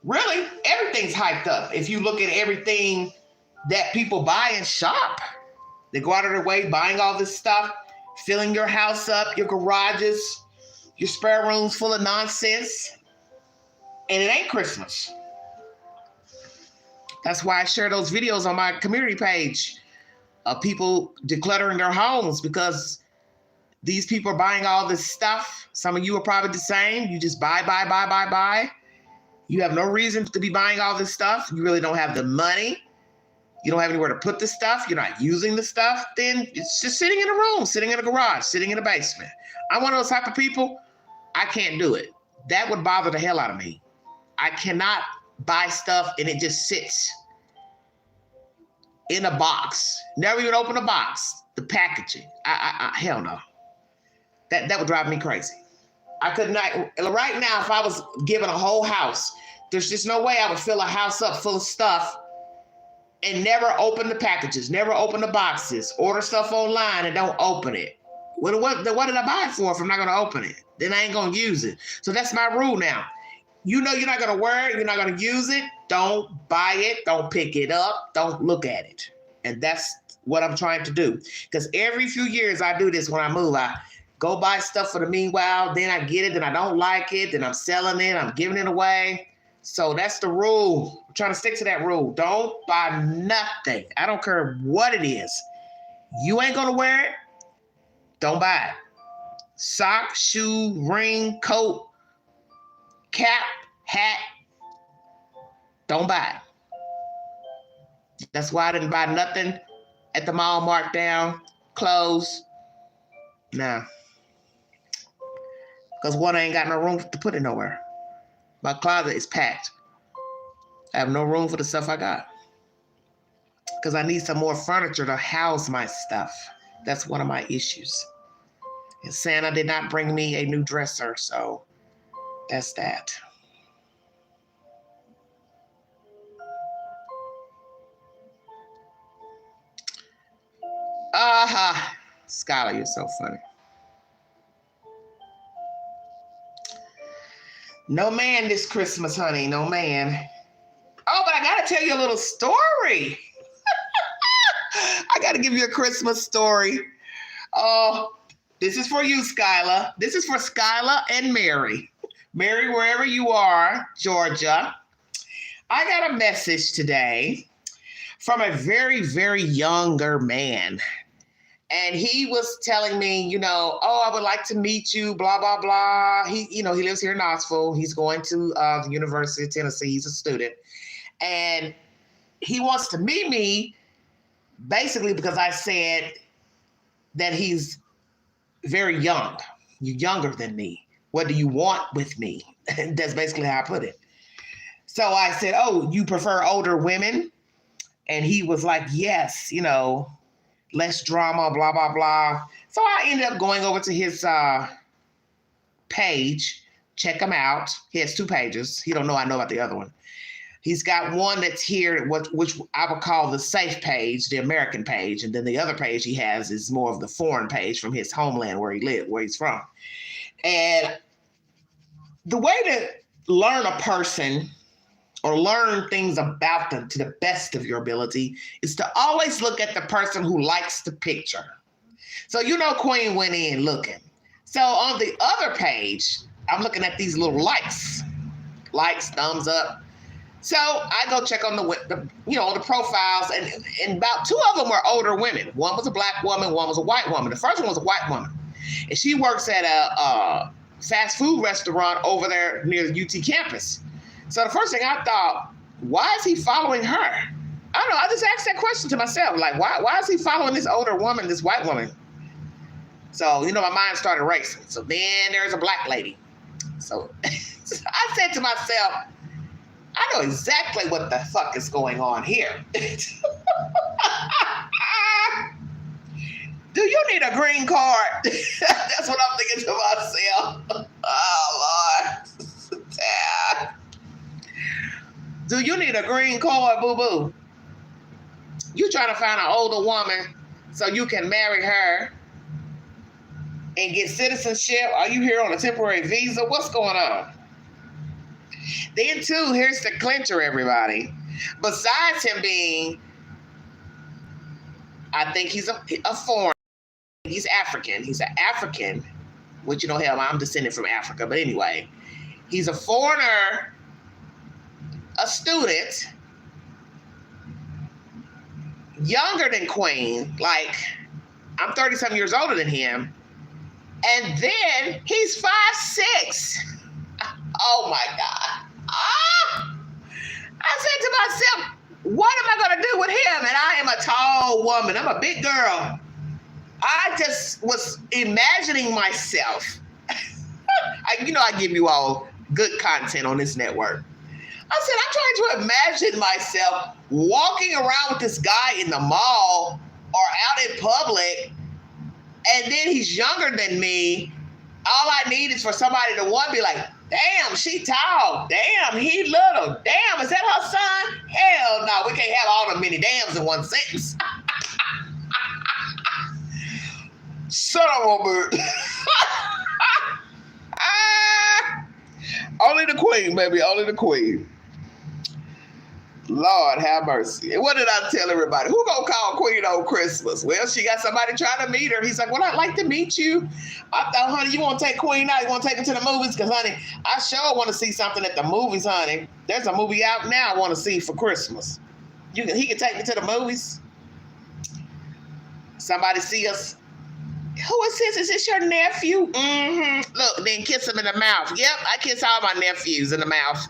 Really, everything's hyped up. If you look at everything that people buy and shop, they go out of their way buying all this stuff, filling your house up, your garages, your spare rooms full of nonsense, and it ain't Christmas. That's why I share those videos on my community page of people decluttering their homes, because these people are buying all this stuff. Some of you are probably the same. You just buy. You have no reason to be buying all this stuff. You really don't have the money. You don't have anywhere to put the stuff. You're not using the stuff. Then it's just sitting in a room, sitting in a garage, sitting in a basement. I'm one of those type of people. I can't do it. That would bother the hell out of me. I cannot buy stuff and it just sits in a box. Never even open a box. The packaging. Hell no. That would drive me crazy. I could not. Right now, if I was given a whole house, there's just no way I would fill a house up full of stuff and never open the packages, never open the boxes, order stuff online and don't open it. What did I buy it for if I'm not going to open it? Then I ain't going to use it. So that's my rule now. You know you're not going to wear it, you're not going to use it, don't buy it, don't pick it up, don't look at it. And that's what I'm trying to do. Because every few years I do this when I move. I go buy stuff for the meanwhile, then I get it, then I don't like it, then I'm selling it, I'm giving it away. So that's the rule. I'm trying to stick to that rule. Don't buy nothing. I don't care what it is. You ain't going to wear it, don't buy it. Sock, shoe, ring, coat, cap, hat, don't buy it. That's why I didn't buy nothing at the mall marked down, clothes. Nah. Because one, I ain't got no room to put it nowhere. My closet is packed. I have no room for the stuff I got. Because I need some more furniture to house my stuff. That's one of my issues. And Santa did not bring me a new dresser, so that's that. Aha! Skylar, you're so funny. No man this Christmas, honey. No man. Oh, but I got to tell you a little story. I got to give you a Christmas story. Oh, this is for you, Skylar. This is for Skylar and Mary. Mary, wherever you are, Georgia. I got a message today from a very, very younger man. And he was telling me, I would like to meet you, blah, blah, blah. He lives here in Knoxville. He's going to the University of Tennessee. He's a student. And he wants to meet me basically because I said that he's very young. You're younger than me. What do you want with me? That's basically how I put it. So I said, oh, you prefer older women? And he was like, yes, less drama, blah, blah, blah. So I ended up going over to his page, check him out. He has 2 pages. He don't know I know about the other one. He's got one that's here, which I would call the safe page, the American page. And then the other page he has is more of the foreign page from his homeland where he lived, where he's from. And the way to learn a person or learn things about them to the best of your ability is to always look at the person who likes the picture. So you know Queen went in looking. So on the other page, I'm looking at these little likes, thumbs up. So I go check on the profiles, and about 2 of them were older women. One was a black woman, one was a white woman. The first one was a white woman, and she works at a fast food restaurant over there near the UT campus. So the first thing I thought, why is he following her? I don't know. I just asked that question to myself, like, why is he following this older woman, this white woman? So, my mind started racing. So then there's a black lady. So I said to myself, I know exactly what the fuck is going on here. Do you need a green card? That's what I'm thinking to myself. Oh, Lord. Do you need a green card, boo-boo? You trying to find an older woman so you can marry her and get citizenship? Are you here on a temporary visa? What's going on? Then, too, here's the clincher, everybody. Besides him being, I think he's a foreigner. He's African. He's an African, which, hell, I'm descended from Africa. But anyway, he's a foreigner, a student, younger than Queen. Like, I'm 30-something years older than him. And then he's 5'6". Oh, my God. I said to myself, what am I going to do with him? And I am a tall woman. I'm a big girl. I just was imagining myself. I give you all good content on this network. I said, I'm trying to imagine myself walking around with this guy in the mall or out in public, and then he's younger than me. All I need is for somebody to be like, damn, she tall. Damn, he little. Damn, is that her son? Hell no, we can't have all the many dams in one sentence. Son of a bird. Only the Queen, baby, only the Queen. Lord have mercy. What did I tell everybody? Who gonna call Queen on Christmas? Well, she got somebody trying to meet her. He's like, well, I'd like to meet you. I thought, honey, you want to take Queen out? You want to take her to the movies? Because, honey, I sure want to see something at the movies, honey. There's a movie out now I want to see for Christmas. He can take me to the movies. Somebody see us. Who is this? Is this your nephew? Mm-hmm. Look, then kiss him in the mouth. Yep, I kiss all my nephews in the mouth.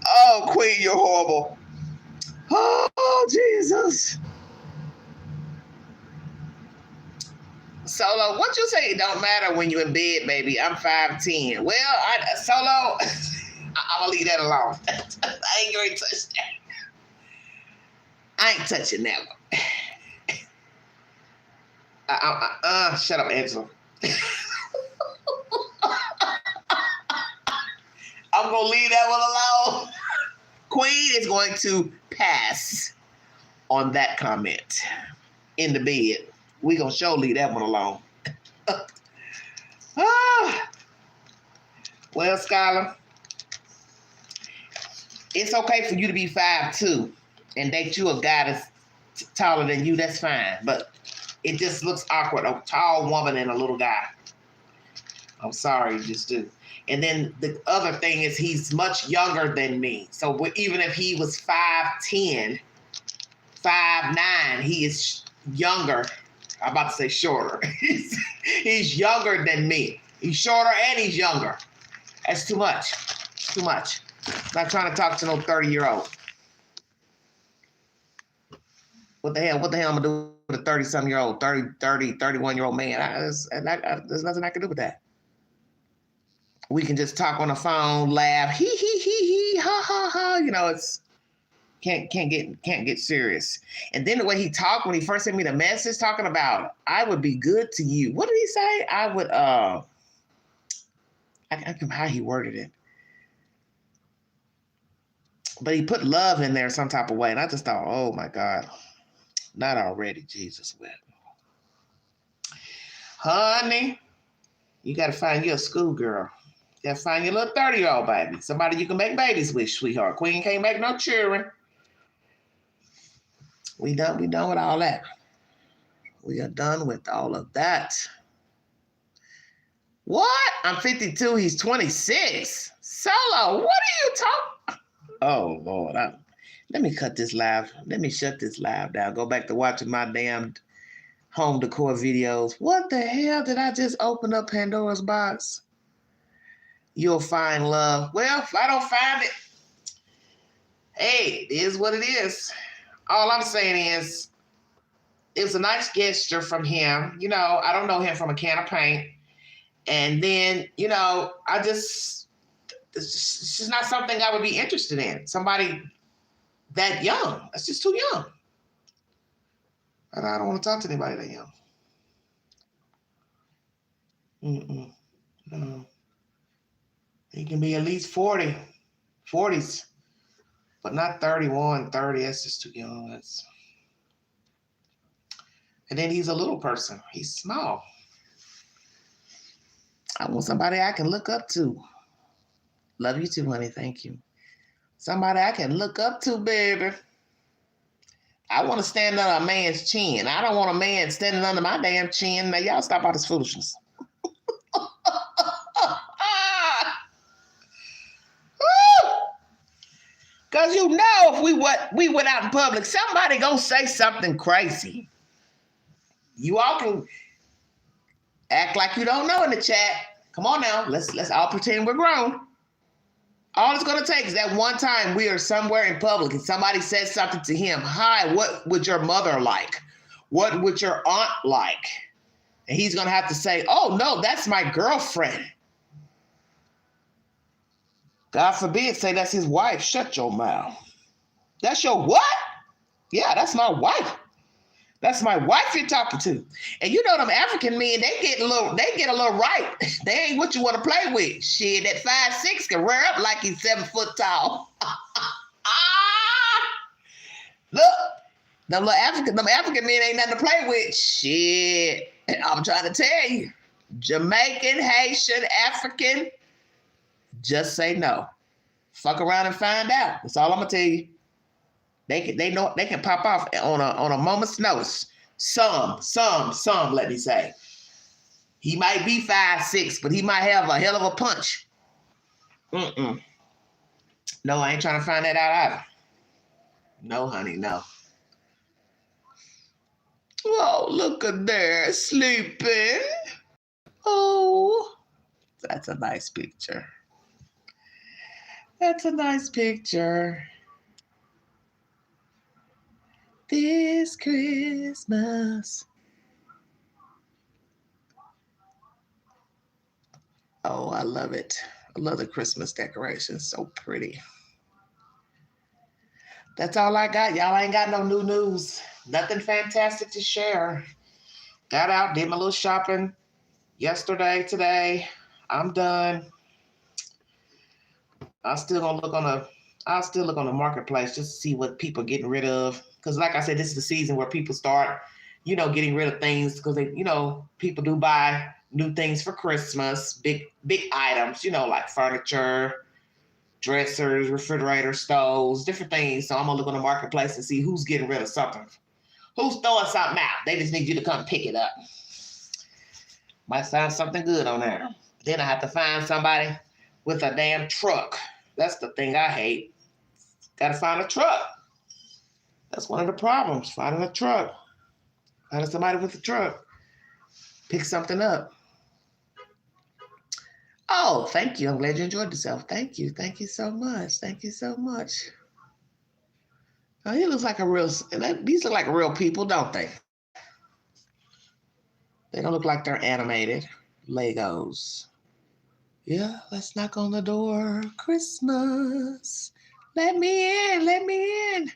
Oh, Queen, you're horrible. Oh, Jesus. Solo, what you say? It don't matter when you're in bed, baby. I'm 5'10". Well, Solo, I'm going to leave that alone. I ain't going to touch that. I ain't touching that one. Shut up, Angela. I'm going to leave that one alone. Queen is going to pass on that comment in the bed. We're going to sure leave that one alone. Well, Skylar, it's okay for you to be 5'2" and date you a guy that's taller than you. That's fine. But it just looks awkward. A tall woman and a little guy. I'm sorry, you just do. And then the other thing is he's much younger than me. So even if he was 5'10", 5'9", he is younger. I'm about to say shorter. He's younger than me. He's shorter and he's younger. That's too much. Too much. I'm not trying to talk to no 30-year-old. What the hell? What the hell I'm going to do with a 30-something-year-old, 31-year-old man? There's nothing I can do with that. We can just talk on the phone, laugh, he, ha, ha, ha. It's can't get serious. And then the way he talked when he first sent me the message talking about, I would be good to you. What did he say? I would, I can't remember how he worded it. But he put love in there some type of way. And I just thought, oh my God, not already, Jesus wept. Honey, you got to find you a schoolgirl. Gotta find your little 30-year-old baby. Somebody you can make babies with, sweetheart. Queen can't make no children. We done with all that. We are done with all of that. What? I'm 52. He's 26. Solo, what are you talking? Oh, Lord. Let me cut this live. Let me shut this live down. Go back to watching my damn home decor videos. What the hell did I just open up Pandora's box? You'll find love. Well, if I don't find it, hey, it is what it is. All I'm saying is, it was a nice gesture from him. You know, I don't know him from a can of paint. And then, you know, it's just not something I would be interested in. Somebody that young. That's just too young. And I don't want to talk to anybody that young. No. He can be at least 40s, but not 31, 30. That's just too young. And then he's a little person. He's small. I want somebody I can look up to. Love you too, honey. Thank you. Somebody I can look up to, baby. I want to stand under a man's chin. I don't want a man standing under my damn chin. Now, y'all stop all this foolishness. Because you know if we went out in public, somebody gonna say something crazy. You all can act like you don't know in the chat. Come on now, let's all pretend we're grown. All it's gonna take is that one time we are somewhere in public and somebody says something to him. Hi, what would your mother like? What would your aunt like? And he's gonna have to say, oh no, that's my girlfriend. God forbid, say that's his wife. Shut your mouth. That's your what? Yeah, that's my wife. That's my wife you're talking to. And you know them African men, they get a little right. They ain't what you want to play with. Shit, that 5'6" can rear up like he's 7 foot tall. Look, them African men ain't nothing to play with. Shit. I'm trying to tell you. Jamaican, Haitian, African, just say no. Fuck around and find out. That's all I'm gonna tell you. They can pop off on a moment's notice. Some, let me say. He might be 5'6", but he might have a hell of a punch. No, I ain't trying to find that out either. No, honey, no. Oh, look at there, sleeping. Oh, that's a nice picture. That's a nice picture. This Christmas. Oh, I love it. I love the Christmas decorations. So pretty. That's all I got. Y'all ain't got no new news. Nothing fantastic to share. Got out, did my little shopping yesterday, today. I'm done. I'll still look on the marketplace just to see what people are getting rid of. Because like I said, this is the season where people start, getting rid of things because they, people do buy new things for Christmas, big items, like furniture, dressers, refrigerators, stoves, different things. So I'm gonna look on the marketplace and see who's getting rid of something. Who's throwing something out? They just need you to come pick it up. Might find something good on there. Then I have to find somebody with a damn truck. That's the thing I hate. Got to find a truck. That's one of the problems, finding a truck. Finding somebody with a truck. Pick something up. Oh, thank you. I'm glad you enjoyed yourself. Thank you. Thank you so much. Thank you so much. Oh, he looks like these look like real people, don't they? They don't look like they're animated. Legos. Yeah, let's knock on the door. Christmas. Let me in. Let me in.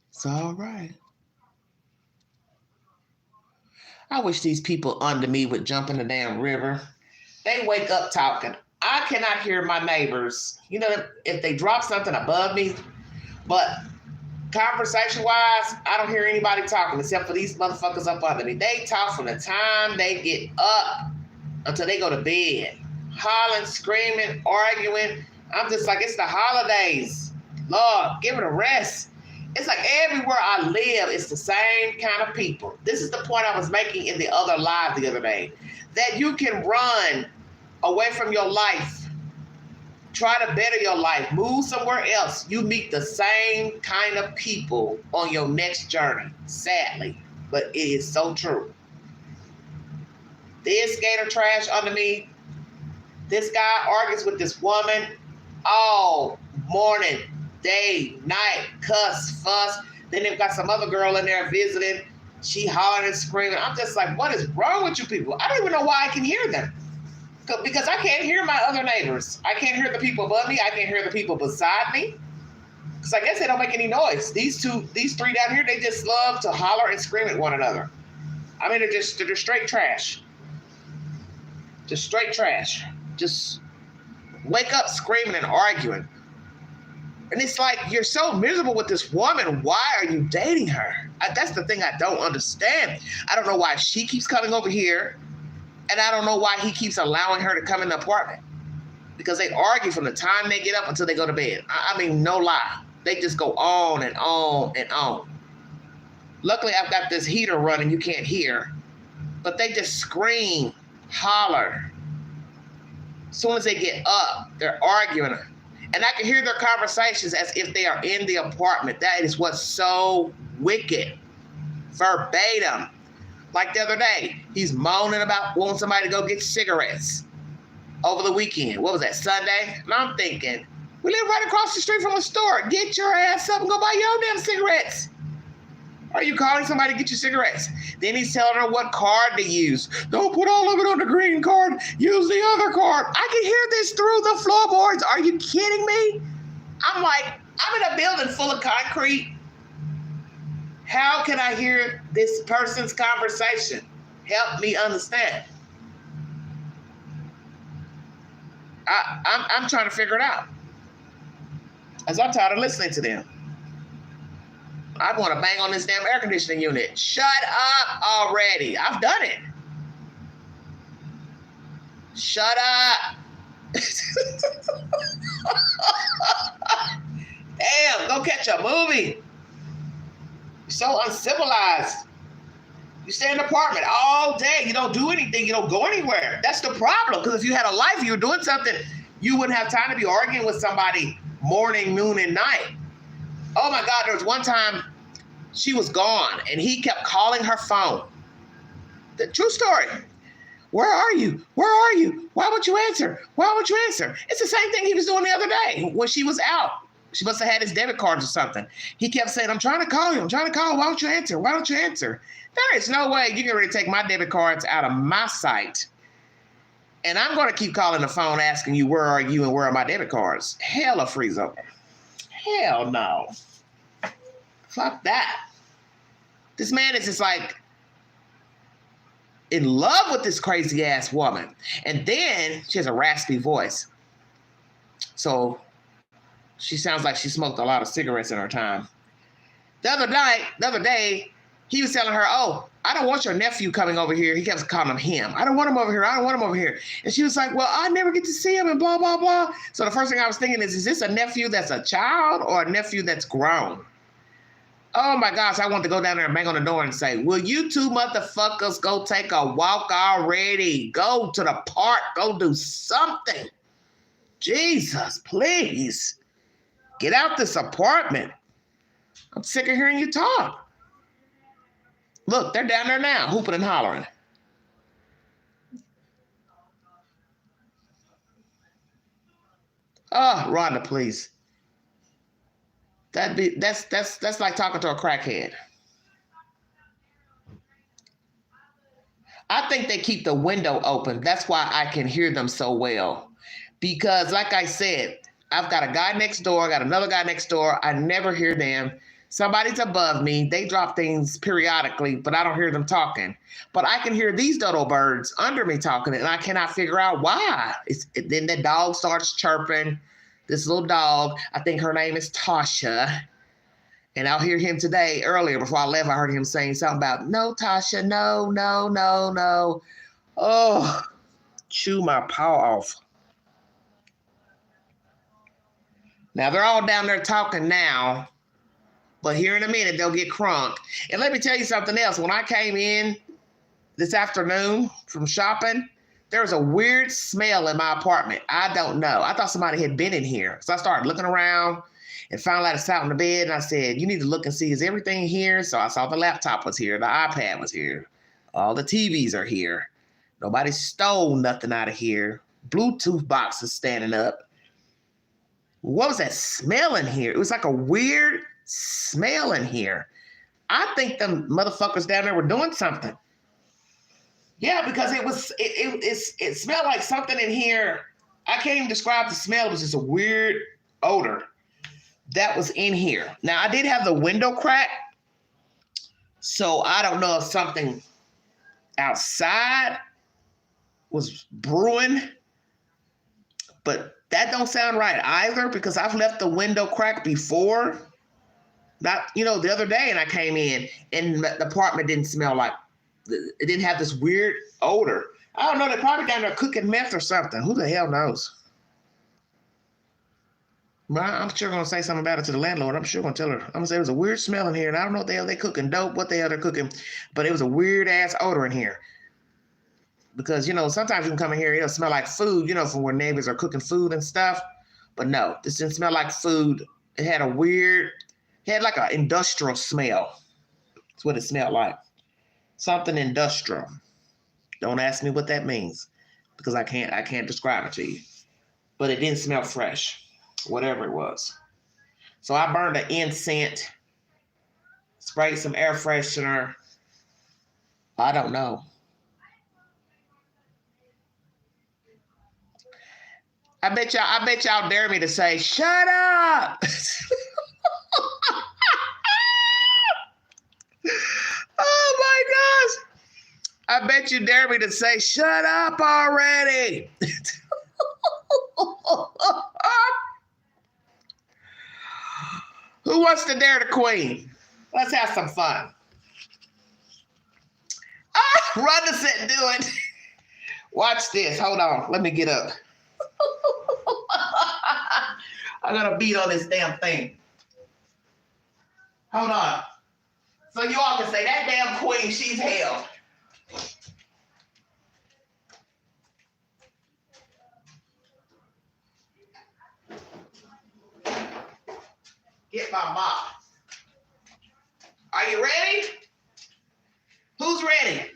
It's all right. I wish these people under me would jump in the damn river. They wake up talking. I cannot hear my neighbors. If they drop something above me, but conversation-wise, I don't hear anybody talking except for these motherfuckers up under me. They talk from the time they get up until they go to bed. Hollering, screaming, arguing. I'm just like, it's the holidays. Lord, give it a rest. It's like everywhere I live, it's the same kind of people. This is the point I was making in the other live the other day. That you can run away from your life. Try to better your life. Move somewhere else. You meet the same kind of people on your next journey. Sadly. But it is so true. This gator trash under me. This guy argues with this woman all morning, day, night, cuss, fuss. Then they've got some other girl in there visiting. She hollering and screaming. I'm just like, what is wrong with you people? I don't even know why I can hear them. Because I can't hear my other neighbors. I can't hear the people above me. I can't hear the people beside me. Because I guess they don't make any noise. These three down here, they just love to holler and scream at one another. I mean, they're straight trash. Just straight trash. Just wake up screaming and arguing. And it's like, you're so miserable with this woman. Why are you dating her? That's the thing I don't understand. I don't know why she keeps coming over here. And I don't know why he keeps allowing her to come in the apartment. Because they argue from the time they get up until they go to bed. I mean, no lie. They just go on and on and on. Luckily, I've got this heater running you can't hear. But they just scream, holler. As soon as they get up, they're arguing. And I can hear their conversations as if they are in the apartment. That is what's so wicked. Verbatim. Like the other day, he's moaning about wanting somebody to go get cigarettes over the weekend. What was that, Sunday? And I'm thinking, we live right across the street from a store. Get your ass up and go buy your own damn cigarettes. Are you calling somebody to get you cigarettes? Then he's telling her what card to use. Don't put all of it on the green card. Use the other card. I can hear this through the floorboards. Are you kidding me? I'm like, I'm in a building full of concrete. How can I hear this person's conversation? Help me understand. I'm trying to figure it out. As I'm tired of listening to them. I want to bang on this damn air conditioning unit. Shut up already. I've done it. Shut up. Damn, go catch a movie. You're so uncivilized. You stay in the apartment all day. You don't do anything. You don't go anywhere. That's the problem. Because if you had a life, you were doing something, you wouldn't have time to be arguing with somebody morning, noon, and night. Oh my God, there was one time she was gone and he kept calling her phone. The true story. Where are you? Where are you? Why won't you answer? Why won't you answer? It's the same thing he was doing the other day when she was out. She must have had his debit cards or something. He kept saying, I'm trying to call you. I'm trying to call. Why don't you answer? Why don't you answer? There is no way you can really take my debit cards out of my sight. And I'm going to keep calling the phone asking you, where are you and where are my debit cards? Hell, a freeze over. Hell no. Fuck that. This man is just like in love with this crazy ass woman. And then she has a raspy voice. So she sounds like she smoked a lot of cigarettes in her time. The other day, he was telling her, oh, I don't want your nephew coming over here. He kept calling him. I don't want him over here. I don't want him over here. And she was like, well, I never get to see him and blah, blah, blah. So the first thing I was thinking is this a nephew that's a child or a nephew that's grown? Oh my gosh, I want to go down there and bang on the door and say, will you two motherfuckers go take a walk already? Go to the park. Go do something. Jesus, please. Get out this apartment. I'm sick of hearing you talk. Look, they're down there now, hooping and hollering. Oh, Rhonda, please. That's like talking to a crackhead. I think they keep the window open. That's why I can hear them so well. Because like I said, I've got a guy next door, I got another guy next door. I never hear them. Somebody's above me. They drop things periodically, but I don't hear them talking. But I can hear these dodo birds under me talking, and I cannot figure out why. Then the dog starts chirping. This little dog, I think her name is Tasha. And I'll hear him today, earlier, before I left, I heard him saying something about, no, Tasha, no, no, no, no. Oh, chew my paw off. Now, they're all down there talking now, but here in a minute, they'll get crunk. And let me tell you something else. When I came in this afternoon from shopping, there was a weird smell in my apartment. I don't know. I thought somebody had been in here. So I started looking around and found out it's out in the bed. And I said, you need to look and see, is everything here? So I saw the laptop was here. The iPad was here. All the TVs are here. Nobody stole nothing out of here. Bluetooth box is standing up. What was that smell in here? It was like a weird smell in here. I think them motherfuckers down there were doing something. Yeah, because it smelled like something in here. I can't even describe the smell. It was just a weird odor that was in here. Now, I did have the window crack, so I don't know if something outside was brewing, but that don't sound right either, because I've left the window crack before. Not, the other day, and I came in and the apartment didn't smell like, it didn't have this weird odor. I don't know, they're probably down there cooking meth or something. Who the hell knows? Well, I'm sure going to say something about it to the landlord. I'm sure going to tell her. I'm going to say it was a weird smell in here, and I don't know what the hell they cooking dope, what the hell they're cooking, but it was a weird-ass odor in here. Because, sometimes you can come in here, it'll smell like food, from where neighbors are cooking food and stuff. But no, this didn't smell like food. It had like an industrial smell. That's what it smelled like. Something industrial. Don't ask me what that means, because I can't describe it to you. But it didn't smell fresh, whatever it was. So I burned an incense, sprayed some air freshener. I don't know. I bet y'all dare me to say, shut up. Oh my gosh. I bet you dare me to say, shut up already. Who wants to dare the queen? Let's have some fun. Run to sit and do it. Watch this. Hold on. Let me get up. I gotta beat on this damn thing. Hold on. So you all can say, that damn queen, she's hell. Get my mop. Are you ready? Who's ready?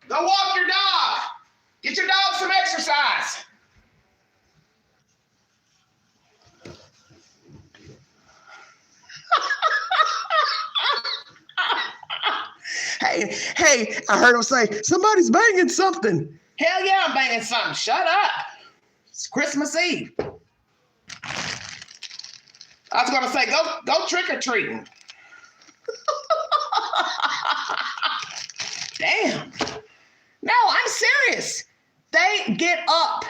Go walk your dog. Get your dog some exercise. Hey, I heard him say, somebody's banging something. Hell yeah, I'm banging something. Shut up. It's Christmas Eve. I was going to say, go trick-or-treating. Damn. No, I'm serious. They get up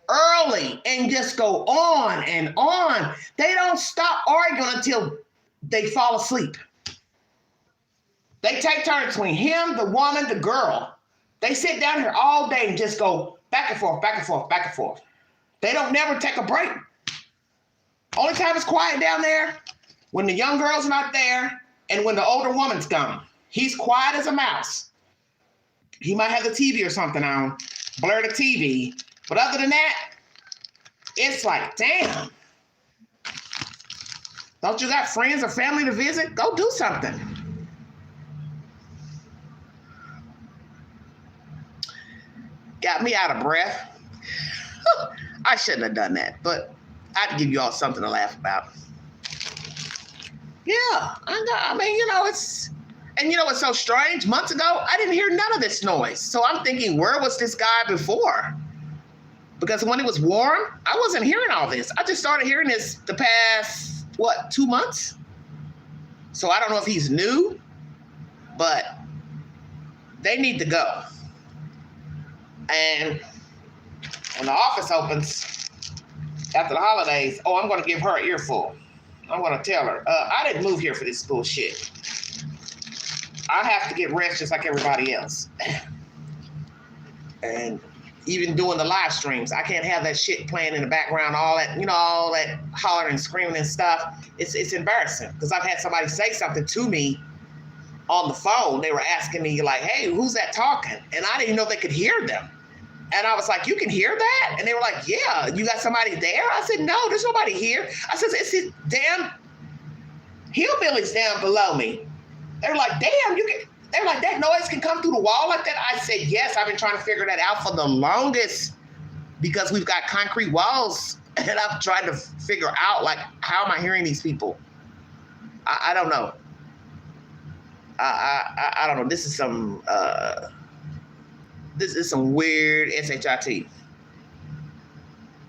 early and just go on and on. They don't stop arguing until they fall asleep. They take turns between him, the woman, the girl. They sit down here all day and just go back and forth, back and forth, back and forth. They don't never take a break. Only time it's quiet down there, when the young girl's not there and when the older woman's gone. He's quiet as a mouse. He might have the TV or something on, blur the TV. But other than that, it's like, damn. Don't you got friends or family to visit? Go do something. Got me out of breath. I shouldn't have done that, but I'd give you all something to laugh about. Yeah, I mean, it's... And what's so strange? Months ago, I didn't hear none of this noise. So I'm thinking, where was this guy before? Because when it was warm, I wasn't hearing all this. I just started hearing this the past, 2 months? So I don't know if he's new, but they need to go. And when the office opens after the holidays, I'm going to give her an earful. I'm going to tell her, I didn't move here for this bullshit. I have to get rest just like everybody else. And even doing the live streams, I can't have that shit playing in the background, all that, all that hollering and screaming and stuff. It's embarrassing because I've had somebody say something to me on the phone. They were asking me like, hey, who's that talking? And I didn't even know if they could hear them. And I was like, you can hear that? And they were like, yeah, you got somebody there? I said, no, there's nobody here. I said, it's these damn hillbillies down below me. They're like, damn, they're like, that noise can come through the wall like that? I said, yes, I've been trying to figure that out for the longest because we've got concrete walls and I've tried to figure out, like, how am I hearing these people? I don't know. I don't know. This is some weird SHIT.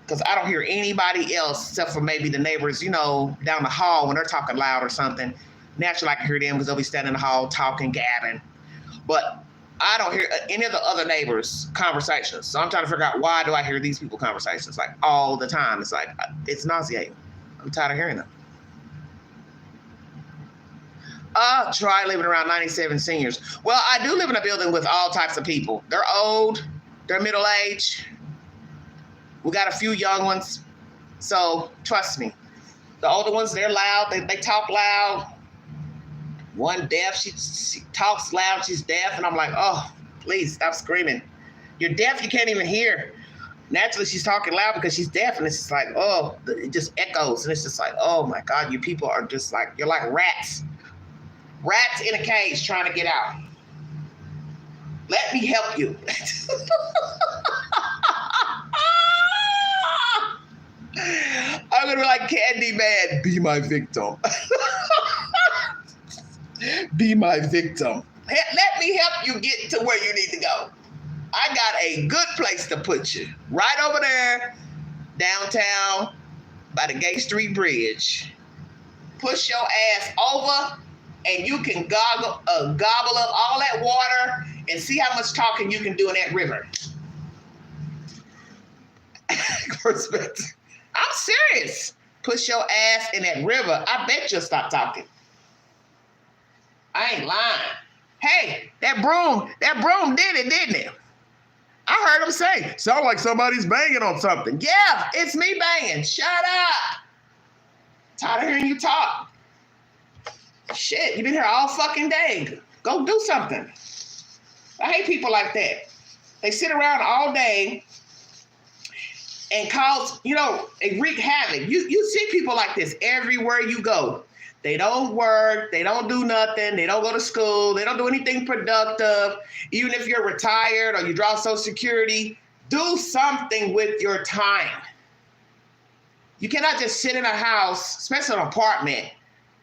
Because I don't hear anybody else except for maybe the neighbors, down the hall when they're talking loud or something. Naturally, I can hear them because they'll be standing in the hall talking, gabbing. But I don't hear any of the other neighbors' conversations. So I'm trying to figure out, why do I hear these people conversations like all the time? It's like, it's nauseating. I'm tired of hearing them. Try living around 97 seniors. Well, I do live in a building with all types of people. They're old, they're middle-aged. We got a few young ones. So trust me, the older ones, they're loud, they talk loud. One deaf, she talks loud, she's deaf, and I'm like, oh, please stop screaming. You're deaf, you can't even hear. Naturally, she's talking loud because she's deaf, and it's just like, it just echoes, and it's just like, oh my God, you people are just like, you're like rats. Rats in a cage trying to get out. Let me help you. I'm going to be like Candyman, be my victim. Be my victim. Let me help you get to where you need to go. I got a good place to put you. Right over there, downtown, by the Gay Street Bridge. Push your ass over, and you can gobble up all that water and see how much talking you can do in that river. I'm serious. Push your ass in that river. I bet you'll stop talking. I ain't lying. Hey, that broom did it, didn't it? I heard him say, sound like somebody's banging on something. Yeah, it's me banging. Shut up. Tired of hearing you talk. Shit, you've been here all fucking day. Go do something. I hate people like that. They sit around all day and cause, they wreak havoc. You see people like this everywhere you go. They don't work, they don't do nothing, they don't go to school, they don't do anything productive. Even if you're retired or you draw Social Security, do something with your time. You cannot just sit in a house, especially an apartment,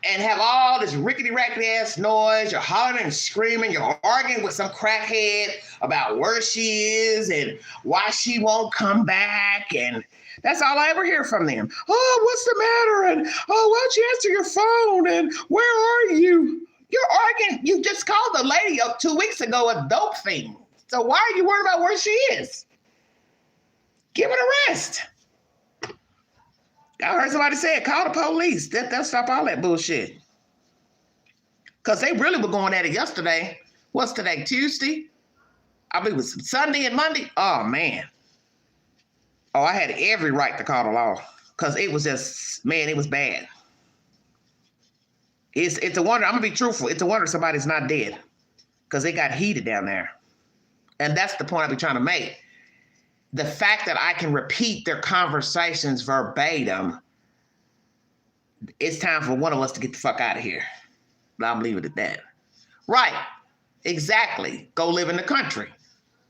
and have all this rickety-rackety ass noise. You're hollering and screaming, you're arguing with some crackhead about where she is and why she won't come back, and that's all I ever hear from them. Oh, what's the matter? And why don't you answer your phone? And where are you? You're arguing. You just called the lady up 2 weeks ago a dope fiend. So why are you worried about where she is? Give it a rest. I heard somebody say it, call the police. They'll stop all that bullshit. Because they really were going at it yesterday. What's today, Tuesday? I believe it was Sunday and Monday. Oh, man. Oh, I had every right to call the law because it was just, man, it was bad. It's a wonder, I'm going to be truthful, it's a wonder somebody's not dead because they got heated down there. And that's the point I be trying to make. The fact that I can repeat their conversations verbatim, it's time for one of us to get the fuck out of here. I'm leaving it at that. Right, exactly. Go live in the country.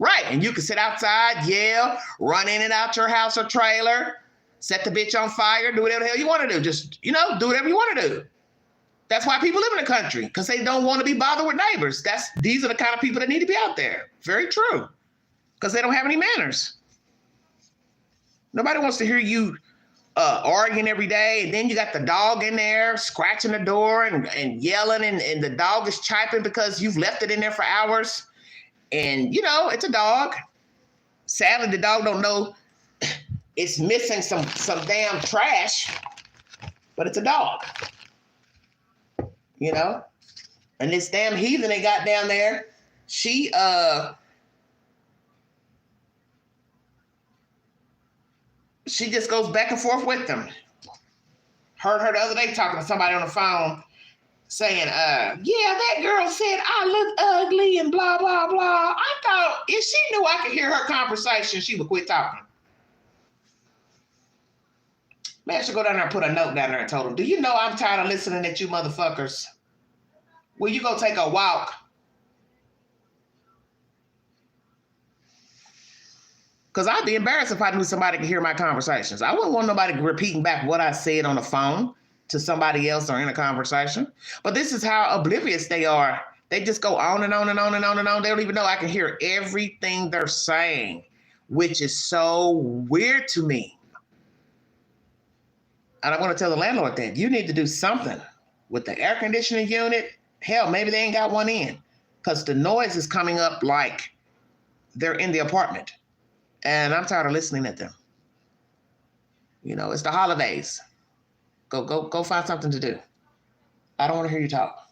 Right, and you can sit outside, yell, run in and out your house or trailer, set the bitch on fire, do whatever the hell you want to do. Just, do whatever you want to do. That's why people live in the country, because they don't want to be bothered with neighbors. These are the kind of people that need to be out there. Very true, because they don't have any manners. Nobody wants to hear you arguing every day, and then you got the dog in there scratching the door and yelling, and the dog is chirping because you've left it in there for hours. And, you know, it's a dog. Sadly, the dog don't know it's missing some damn trash, but it's a dog, you know? And this damn heathen they got down there, she just goes back and forth with them. Heard her the other day talking to somebody on the phone saying, yeah, that girl said I look ugly and blah, blah, blah. I thought if she knew I could hear her conversation, she would quit talking. Man, I should go down there and put a note down there and told them, do you know I'm tired of listening at you motherfuckers? Will you go take a walk? Because I'd be embarrassed if I knew somebody could hear my conversations. I wouldn't want nobody repeating back what I said on the phone to somebody else or in a conversation. But this is how oblivious they are. They just go on and on and on and on and on. They don't even know I can hear everything they're saying, which is so weird to me. And I want to tell the landlord that you need to do something with the air conditioning unit. Hell, maybe they ain't got one in, because the noise is coming up like they're in the apartment. And I'm tired of listening at them. You know, it's the holidays. Go find something to do. I don't want to hear you talk.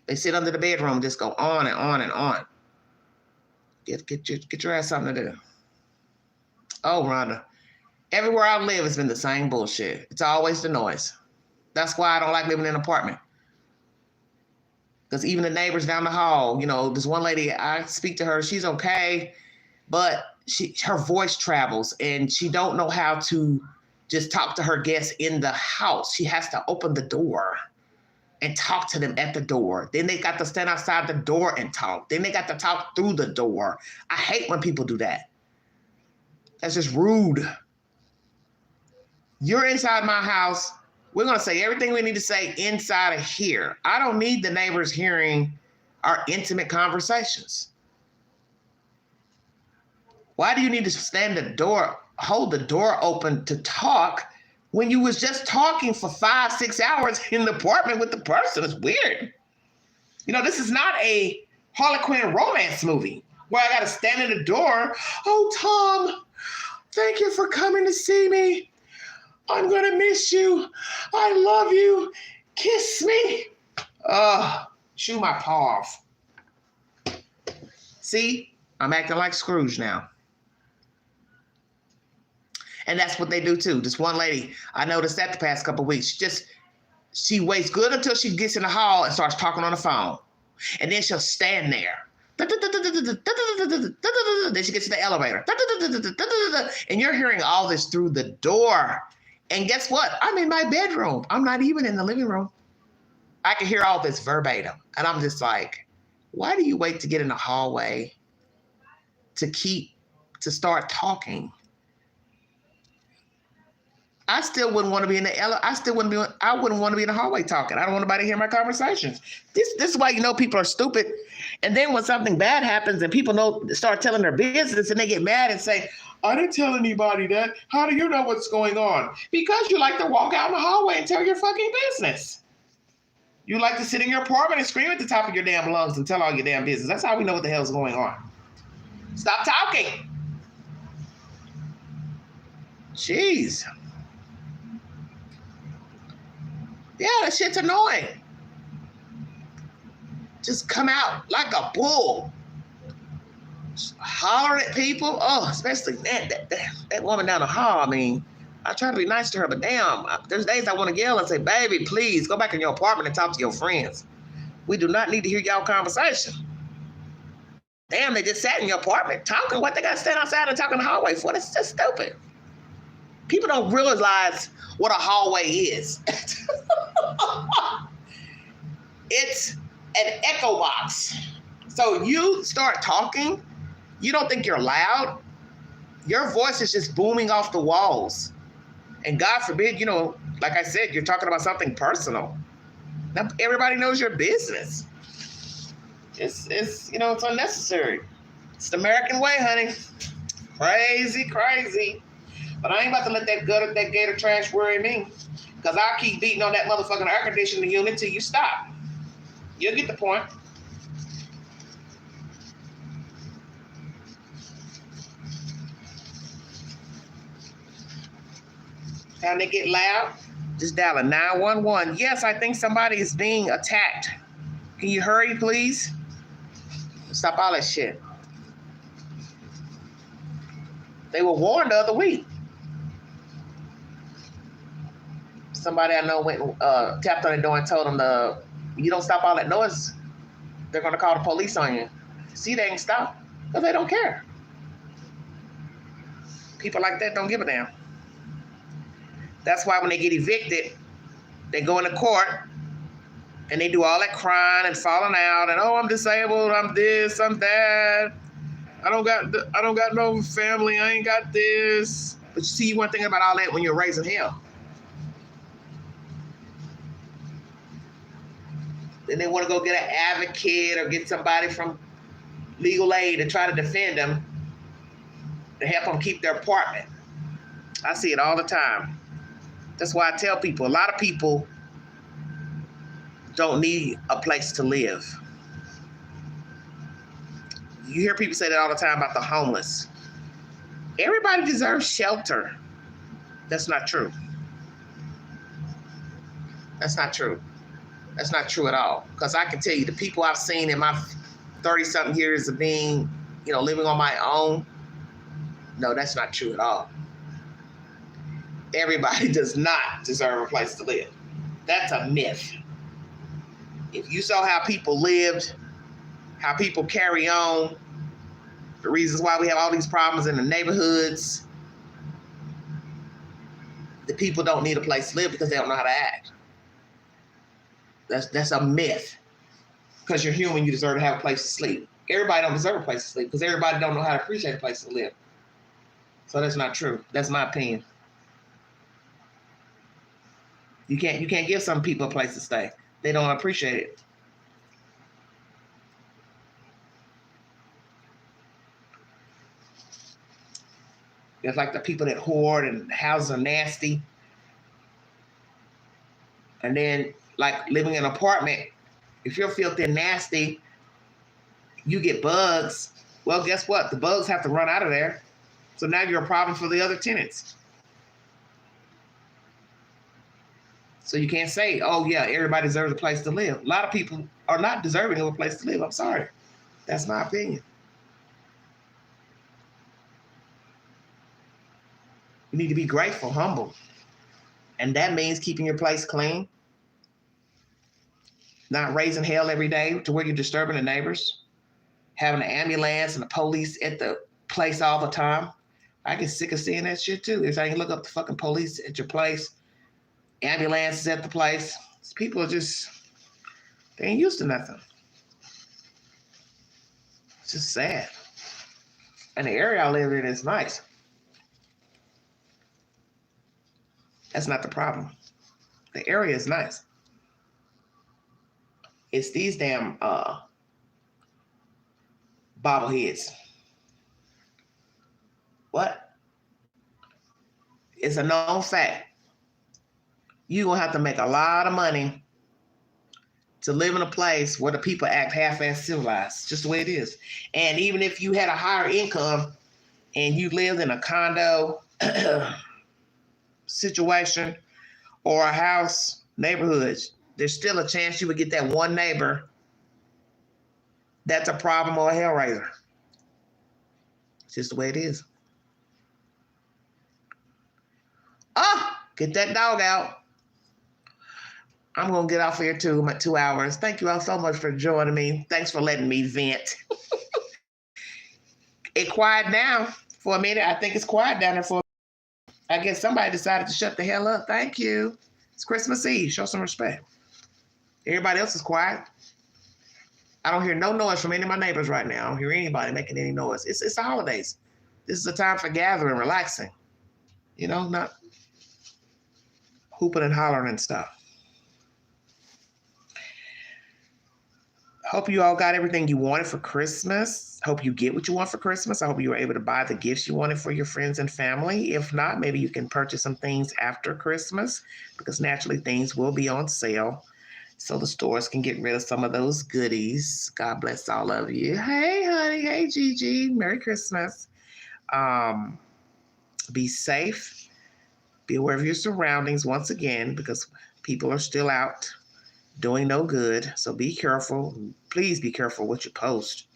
They sit under the bedroom, just go on and on and on. Get your ass something to do. Oh, Rhonda. Everywhere I live, it's been the same bullshit. It's always the noise. That's why I don't like living in an apartment. Because even the neighbors down the hall, you know, this one lady, I speak to her, she's okay, but her voice travels and she don't know how to just talk to her guests in the house. She has to open the door and talk to them at the door. Then they got to stand outside the door and talk. Then they got to talk through the door. I hate when people do that. That's just rude. You're inside my house. We're going to say everything we need to say inside of here. I don't need the neighbors hearing our intimate conversations. Why do you need to stand the door, hold the door open to talk when you was just talking for 5-6 hours in the apartment with the person? It's weird. You know, this is not a Harlequin romance movie where I got to stand in the door. Oh, Tom, thank you for coming to see me. I'm going to miss you. I love you. Kiss me. Chew my paw off. See, I'm acting like Scrooge now. And that's what they do too. This one lady, I noticed that the past couple of weeks, she waits good until she gets in the hall and starts talking on the phone. And then she'll stand there. Then she gets to the elevator. And you're hearing all this through the door. And guess what? I'm in my bedroom. I'm not even in the living room. I can hear all this verbatim. And I'm just like, why do you wait to get in the hallway to start talking? I still wouldn't want to be in the I wouldn't want to be in the hallway talking. I don't want nobody to hear my conversations. This is why you know people are stupid. And then when something bad happens and people start telling their business and they get mad and say, I didn't tell anybody that. How do you know what's going on? Because you like to walk out in the hallway and tell your fucking business. You like to sit in your apartment and scream at the top of your damn lungs and tell all your damn business. That's how we know what the hell's going on. Stop talking. Jeez. Yeah, that shit's annoying. Just come out like a bull. Just hollering at people. Oh, especially that woman down the hall. I mean, I try to be nice to her, but damn, there's days I want to yell and say, baby, please go back in your apartment and talk to your friends. We do not need to hear y'all conversation. Damn, they just sat in your apartment talking. What they got to stand outside and talk in the hallway for? That's just stupid. People don't realize what a hallway is. It's an echo box. So you start talking, you don't think you're loud. Your voice is just booming off the walls. And God forbid, you know, like I said, you're talking about something personal. Now, everybody knows your business. It's you know, it's unnecessary. It's the American way, honey. Crazy, crazy. But I ain't about to let that gator trash worry me. Because I'll keep beating on that motherfucking air conditioning unit till you stop. You'll get the point. Time they get loud, just dial a 911. Yes, I think somebody is being attacked. Can you hurry, please? Stop all that shit. They were warned the other week. Somebody I know went tapped on the door and told them, you don't stop all that noise, they're going to call the police on you. See, they ain't stop because they don't care. People like that don't give a damn. That's why when they get evicted, they go into court and they do all that crying and falling out and, oh, I'm disabled, I'm this, I'm that. I don't got no family, I ain't got this. But you see, you weren't thinking about all that when you're raising hell. Then they want to go get an advocate or get somebody from legal aid to try to defend them, to help them keep their apartment. I see it all the time. That's why I tell people, a lot of people don't need a place to live. You hear people say that all the time about the homeless. Everybody deserves shelter. That's not true. That's not true. That's not true at all. Because I can tell you, the people I've seen in my 30-something years of being, living on my own, no, that's not true at all. Everybody does not deserve a place to live. That's a myth. If you saw how people lived, how people carry on, the reasons why we have all these problems in the neighborhoods, the people don't need a place to live because they don't know how to act. That's a myth. Because you're human, you deserve to have a place to sleep. Everybody don't deserve a place to sleep because everybody don't know how to appreciate a place to live. So that's not true. That's my opinion. You can't give some people a place to stay. They don't appreciate it. It's like the people that hoard and houses are nasty. And then, like living in an apartment, if you're filthy and nasty, you get bugs. Well, guess what? The bugs have to run out of there. So now you're a problem for the other tenants. So you can't say, oh yeah, everybody deserves a place to live. A lot of people are not deserving of a place to live. I'm sorry. That's my opinion. You need to be grateful, humble. And that means keeping your place clean. Not raising hell every day to where you're disturbing the neighbors. Having an ambulance and the police at the place all the time. I get sick of seeing that shit too. If I can look up the fucking police at your place, ambulances at the place. People are just, they ain't used to nothing. It's just sad. And the area I live in is nice. That's not the problem. The area is nice. It's these damn bobbleheads. What? It's a known fact. You're going to have to make a lot of money to live in a place where the people act half-ass civilized. Just the way it is. And even if you had a higher income and you lived in a condo situation or a house neighborhood, there's still a chance you would get that one neighbor that's a problem or a hellraiser. It's just the way it is. Get that dog out. I'm going to get off here too, my 2 hours. Thank you all so much for joining me. Thanks for letting me vent. It quiet down for a minute. I think it's quiet down there for a minute. I guess somebody decided to shut the hell up. Thank you. It's Christmas Eve. Show some respect. Everybody else is quiet. I don't hear no noise from any of my neighbors right now. I don't hear anybody making any noise. It's the holidays. This is a time for gathering, relaxing. Not hooping and hollering and stuff. Hope you all got everything you wanted for Christmas. Hope you get what you want for Christmas. I hope you were able to buy the gifts you wanted for your friends and family. If not, maybe you can purchase some things after Christmas because naturally things will be on sale. So the stores can get rid of some of those goodies. God bless all of you. Hey, honey. Hey, Gigi. Merry Christmas. Be safe. Be aware of your surroundings once again because people are still out doing no good. So be careful. Please be careful what you post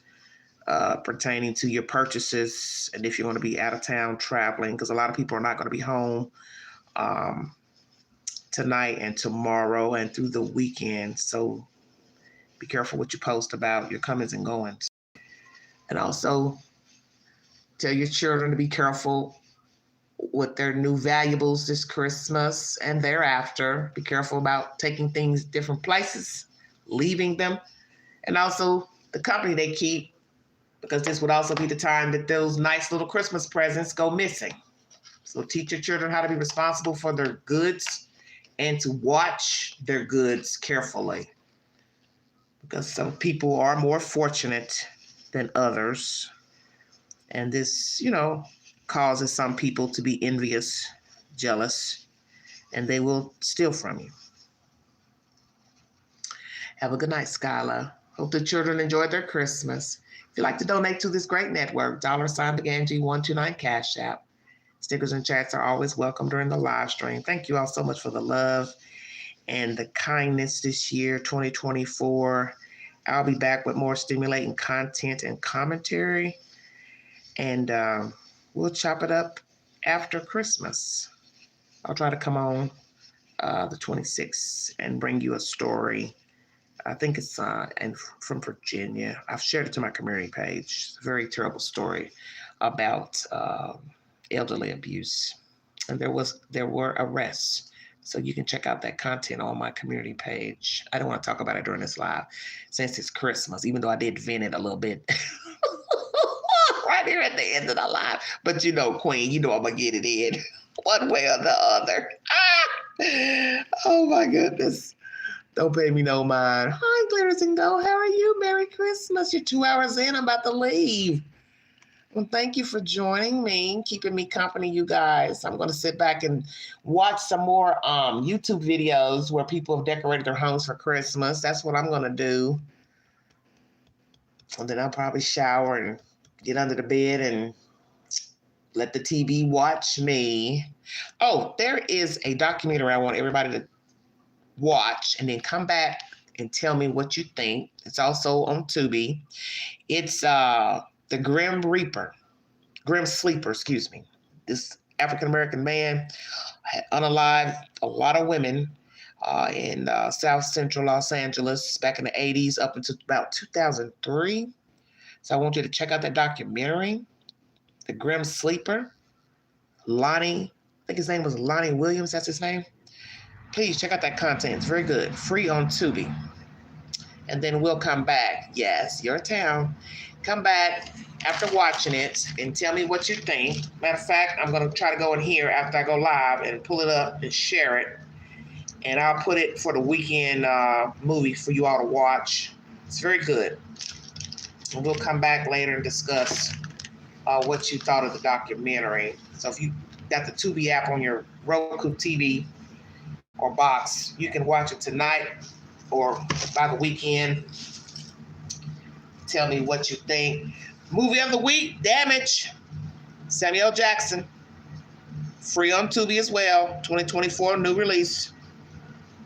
pertaining to your purchases and if you're going to be out of town traveling because a lot of people are not going to be home tonight and tomorrow and through the weekend. So be careful what you post about your comings and goings. And also tell your children to be careful with their new valuables this Christmas and thereafter. Be careful about taking things different places, leaving them, and also the company they keep, because this would also be the time that those nice little Christmas presents go missing. So teach your children how to be responsible for their goods and to watch their goods carefully, because some people are more fortunate than others. And this, causes some people to be envious, jealous, and they will steal from you. Have a good night, Skyla. Hope the children enjoyed their Christmas. If you'd like to donate to this great network, $BeganG129 Cash App. Stickers and chats are always welcome during the live stream. Thank you all so much for the love and the kindness this year, 2024. I'll be back with more stimulating content and commentary. And we'll chop it up after Christmas. I'll try to come on the 26th and bring you a story. I think it's from Virginia. I've shared it to my community page. It's a very terrible story about elderly abuse. And there were arrests. So you can check out that content on my community page. I don't want to talk about it during this live since it's Christmas, even though I did vent it a little bit. Right here at the end of the live. But Queen, I'm going to get it in one way or the other. Oh, my goodness. Don't pay me no mind. Hi, Glitters and Go. How are you? Merry Christmas. You're 2 hours in. I'm about to leave. Well, thank you for joining me, keeping me company, you guys. I'm going to sit back and watch some more YouTube videos where people have decorated their homes for Christmas. That's what I'm going to do. And then I'll probably shower and get under the bed and let the TV watch me. Oh, there is a documentary I want everybody to watch and then come back and tell me what you think. It's also on Tubi. It's the Grim Sleeper, excuse me. This African-American man had unalived a lot of women in South Central Los Angeles back in the 80s up until about 2003. So I want you to check out that documentary, The Grim Sleeper. Lonnie, I think his name was Lonnie Williams, that's his name. Please check out that content. It's very good. Free on Tubi. And then we'll come back. Yes, your town. Come back after watching it and tell me what you think. Matter of fact, I'm going to try to go in here after I go live and pull it up and share it. And I'll put it for the weekend movie for you all to watch. It's very good. And we'll come back later and discuss what you thought of the documentary. So if you got the Tubi app on your Roku TV or box, you can watch it tonight or by the weekend. Tell me what you think. Movie of the week, Damage. Samuel Jackson. Free on Tubi as well. 2024 new release.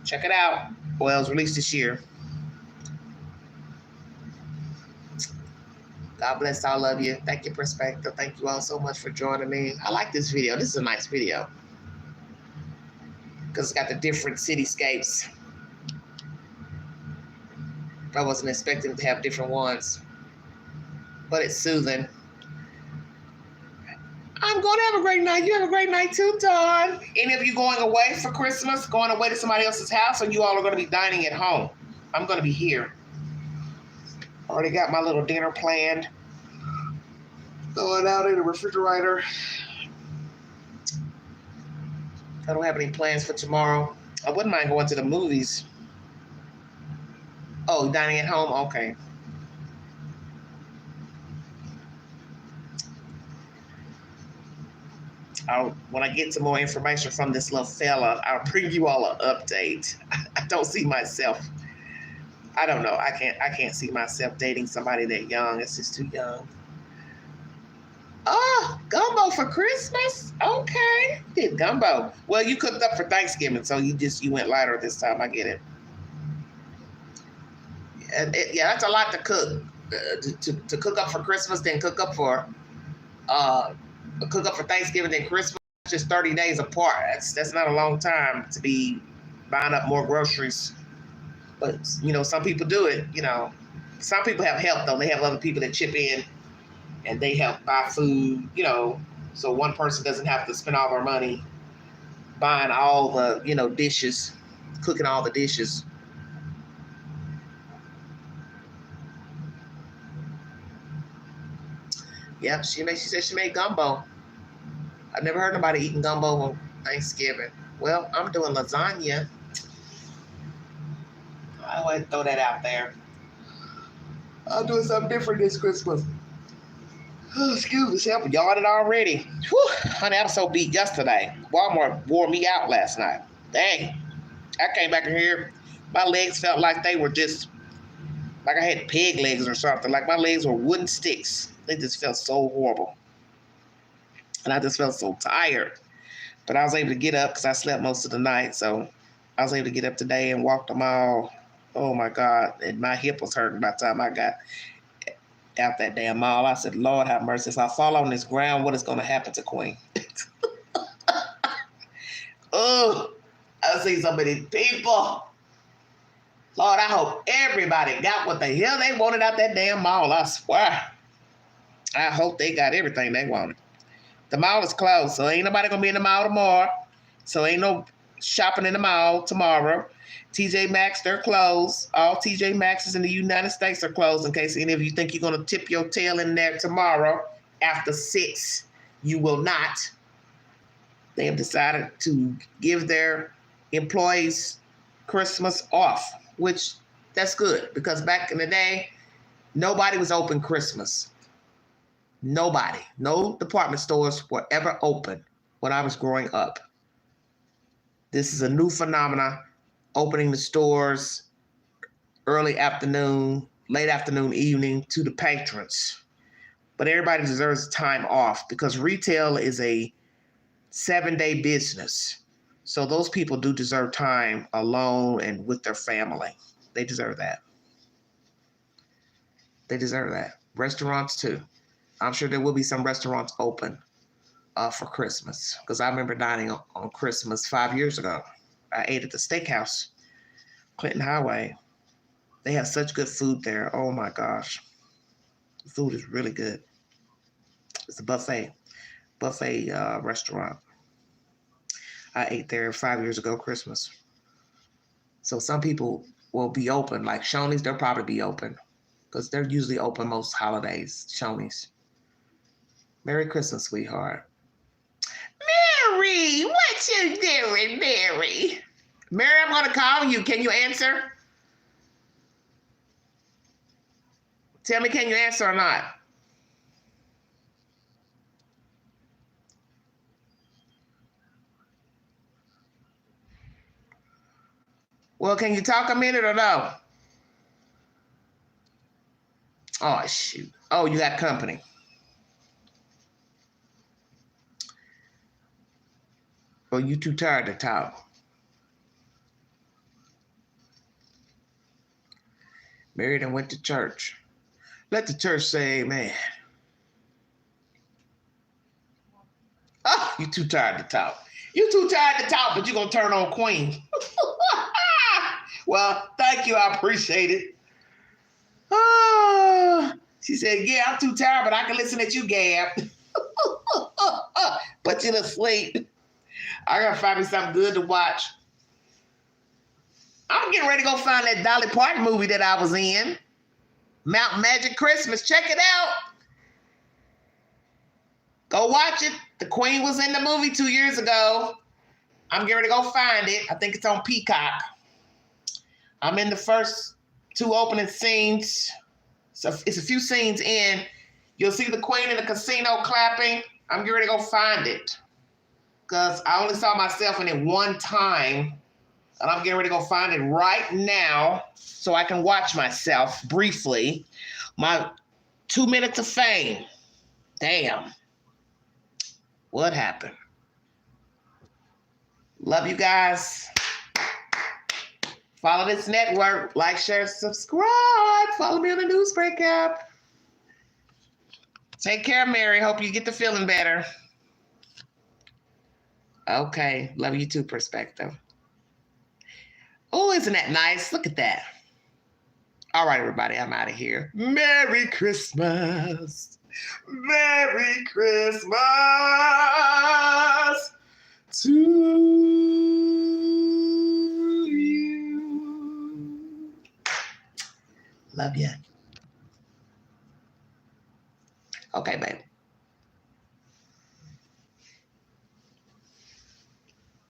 Check it out. Well, it was released this year. God bless all of you. Thank you, Perspective. Thank you all so much for joining me. I like this video. This is a nice video because it's got the different cityscapes. I wasn't expecting to have different ones, but it's soothing. I'm going to have a great night. You have a great night too, Todd. Any of you going away for Christmas, going away to somebody else's house, or you all are going to be dining at home? I'm going to be here. Already got my little dinner planned. Going out in the refrigerator. I don't have any plans for tomorrow. I wouldn't mind going to the movies. Oh, dining at home? Okay. When I get some more information from this little fella, I'll bring you all an update. I don't see myself. I don't know. I can't see myself dating somebody that young. It's just too young. Oh, gumbo for Christmas? Okay. Did gumbo. Well, you cooked up for Thanksgiving, so you went lighter this time. I get it. Yeah, that's a lot to cook. To cook up for Christmas, then cook up for Thanksgiving, then Christmas. Just 30 days apart. That's not a long time to be buying up more groceries. But some people do it. Some people have help though. They have other people that chip in and they help buy food. So one person doesn't have to spend all their money buying all the dishes, cooking all the dishes. Yep, she said she made gumbo. I've never heard nobody eating gumbo on Thanksgiving. Well, I'm doing lasagna. I want to throw that out there. I'm doing something different this Christmas. Oh, excuse me, I'm yawning already. Whew, honey, I was so beat yesterday. Walmart wore me out last night. Dang. I came back in here. My legs felt like they were just, like I had pig legs or something. Like my legs were wooden sticks. They just felt so horrible. And I just felt so tired. But I was able to get up because I slept most of the night. So I was able to get up today and walk the mall. Oh, my God. And my hip was hurting by the time I got out that damn mall. I said, Lord have mercy. If I fall on this ground, what is going to happen to Queen? Oh, I see so many people. Lord, I hope everybody got what the hell they wanted out that damn mall. I swear. I hope they got everything they wanted. The mall is closed, so ain't nobody going to be in the mall tomorrow. So ain't no shopping in the mall tomorrow. TJ Maxx, they're closed. All TJ Maxxes in the United States are closed in case any of you think you're going to tip your tail in there tomorrow after 6. You will not. They have decided to give their employees Christmas off, which that's good because back in the day, nobody was open Christmas. Nobody. No department stores were ever open when I was growing up. This is a new phenomenon, opening the stores early afternoon, late afternoon, evening to the patrons. But everybody deserves time off because retail is a 7-day business. So those people do deserve time alone and with their family. They deserve that. They deserve that. Restaurants too. I'm sure there will be some restaurants open for Christmas because I remember dining on Christmas 5 years ago. I ate at the steakhouse, Clinton Highway. They have such good food there. Oh my gosh. The food is really good. It's a buffet restaurant. I ate there 5 years ago, Christmas. So some people will be open, like Shoney's, they'll probably be open because they're usually open most holidays, Shoney's. Merry Christmas, sweetheart. Mary, what you doing, Mary? Mary, I'm going to call you. Can you answer? Tell me, can you answer or not? Well, can you talk a minute or no? Oh, shoot. Oh, you got company. Well, you too tired to talk. Mary done went to church. Let the church say amen. Oh, you too tired to talk. You too tired to talk, but you're going to turn on Queen. Well, thank you. I appreciate it. She said, yeah, I'm too tired, but I can listen at you, Gab. But you're asleep. I got to find me something good to watch. I'm getting ready to go find that Dolly Parton movie that I was in. Mount Magic Christmas. Check it out. Go watch it. The Queen was in the movie 2 years ago. I'm getting ready to go find it. I think it's on Peacock. I'm in the first 2 opening scenes. So it's a few scenes in. You'll see the queen in the casino clapping. I'm getting ready to go find it. Because I only saw myself in it one time. And I'm getting ready to go find it right now so I can watch myself briefly. My 2 minutes of fame. Damn. What happened? Love you guys. Follow this network. Like, share, subscribe. Follow me on the Newsbreak app. Take care, Mary. Hope you get the feeling better. Okay. Love you too, Perspective. Oh, isn't that nice? Look at that. All right, everybody. I'm out of here. Merry Christmas. Merry Christmas to you. Love ya. Okay, babe.